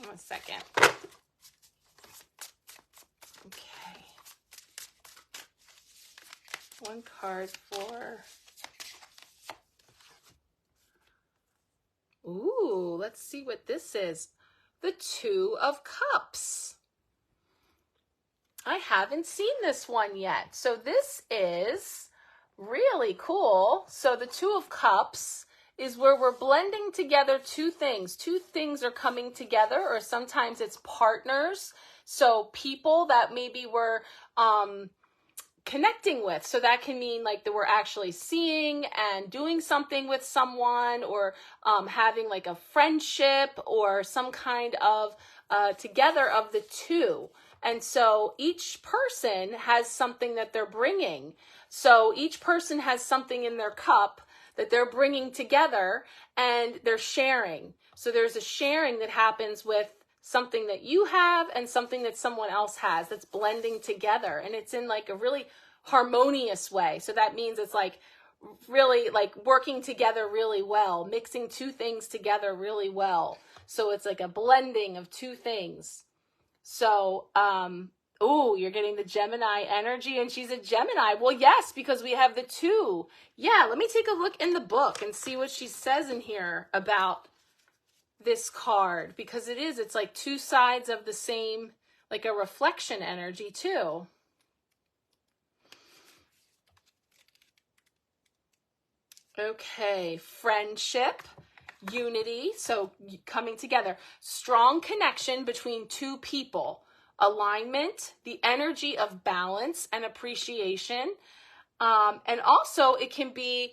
1 second. Okay. One card for... Ooh, let's see what this is. The Two of Cups. I haven't seen this one yet. So this is really cool. So the Two of Cups is where we're blending together two things. Two things are coming together, or sometimes it's partners. So people that maybe we're connecting with. So that can mean like that we're actually seeing and doing something with someone, or having like a friendship, or some kind of together of the two. And so each person has something that they're bringing. So each person has something in their cup that they're bringing together, and they're sharing. So there's a sharing that happens with something that you have and something that someone else has, that's blending together, and it's in like a really harmonious way. So that means it's like really like working together really well, mixing two things together really well. So it's like a blending of two things. So oh, you're getting the Gemini energy, and she's a Gemini. Well, yes, because we have the two. Yeah, let me take a look in the book and see what she says in here about this card, because it's like two sides of the same, like a reflection energy too. Okay, friendship, unity, so coming together, strong connection between two people, alignment, the energy of balance and appreciation, and also it can be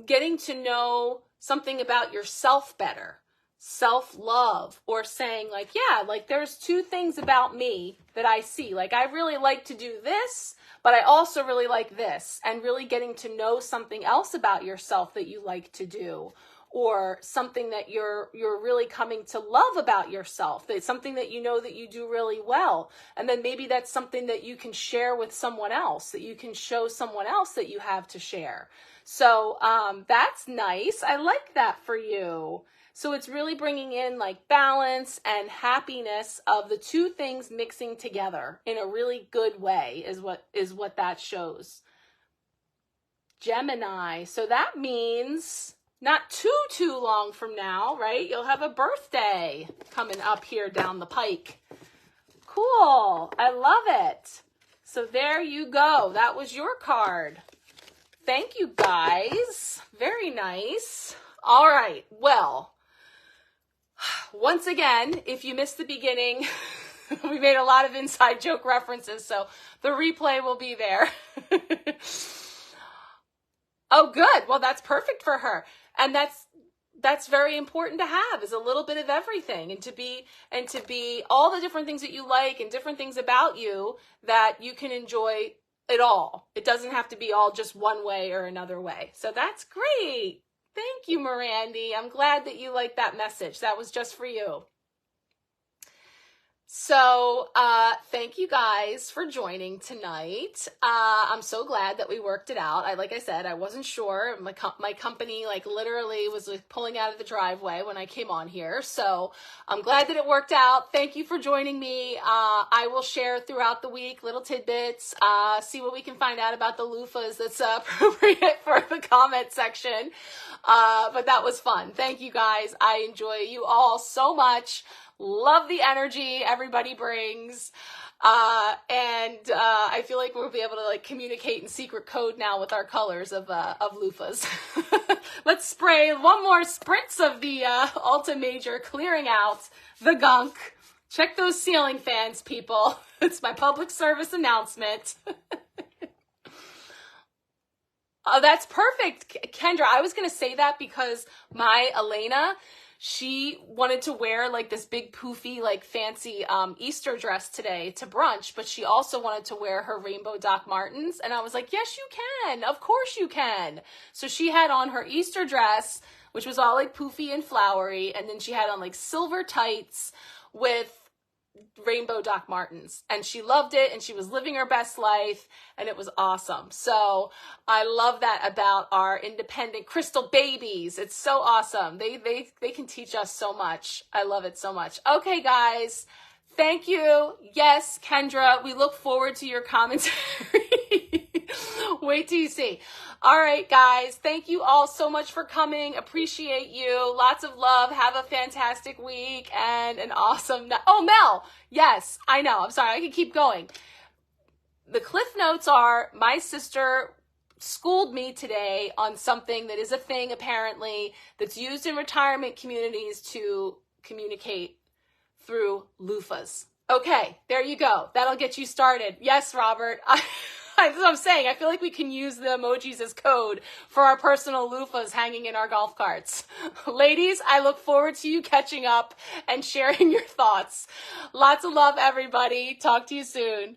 getting to know something about yourself better. Self-love, or saying like, yeah, like there's two things about me that I see. Like I really like to do this, but I also really like this, and really getting to know something else about yourself that you like to do, or something that you're really coming to love about yourself. That's something that you know that you do really well. And then maybe that's something that you can share with someone else, that you can show someone else that you have to share. So that's nice. I like that for you. So it's really bringing in like balance and happiness of the two things mixing together in a really good way is what that shows. Gemini. So that means not too long from now, right? You'll have a birthday coming up here down the pike. Cool. I love it. So there you go. That was your card. Thank you, guys. Very nice. All right. Well, once again, if you missed the beginning, we made a lot of inside joke references, so the replay will be there. Oh, good. Well, that's perfect for her. And that's very important to have, is a little bit of everything, and to be all the different things that you like and different things about you that you can enjoy it all. It doesn't have to be all just one way or another way. So that's great. Thank you, Mirandy. I'm glad that you liked that message. That was just for you. So thank you guys for joining tonight. I'm so glad that we worked it out. Like I said, I wasn't sure. My company literally was pulling out of the driveway when I came on here. So I'm glad that it worked out. Thank you for joining me. I will share throughout the week little tidbits, see what we can find out about the loofahs that's appropriate for the comment section. But that was fun. Thank you guys. I enjoy you all so much. Love the energy everybody brings. And I feel like we'll be able to communicate in secret code now with our colors of loofahs. Let's spray one more spritz of the Ulta Major, clearing out the gunk. Check those ceiling fans, people. It's my public service announcement. Oh, that's perfect, Kendra. I was going to say that because my Elena, she wanted to wear this big poofy, fancy Easter dress today to brunch, but she also wanted to wear her rainbow Doc Martens. And I was like, yes, you can. Of course you can. So she had on her Easter dress, which was all poofy and flowery. And then she had on silver tights with rainbow Doc Martens, and she loved it, and she was living her best life, and it was awesome. So I love that about our independent crystal babies. It's so awesome. They can teach us so much. I love it so much. Okay, guys, thank you. Yes, Kendra, we look forward to your commentary. Wait till you see. All right, guys, thank you all so much for coming. Appreciate you. Lots of love. Have a fantastic week and an awesome night. Oh, Mel. Yes, I know. I'm sorry. I can keep going. The cliff notes are, my sister schooled me today on something that is a thing, apparently, that's used in retirement communities to communicate through loofahs. Okay, there you go. That'll get you started. Yes, Robert. That's what I'm saying. I feel like we can use the emojis as code for our personal loofahs hanging in our golf carts. Ladies, I look forward to you catching up and sharing your thoughts. Lots of love, everybody. Talk to you soon.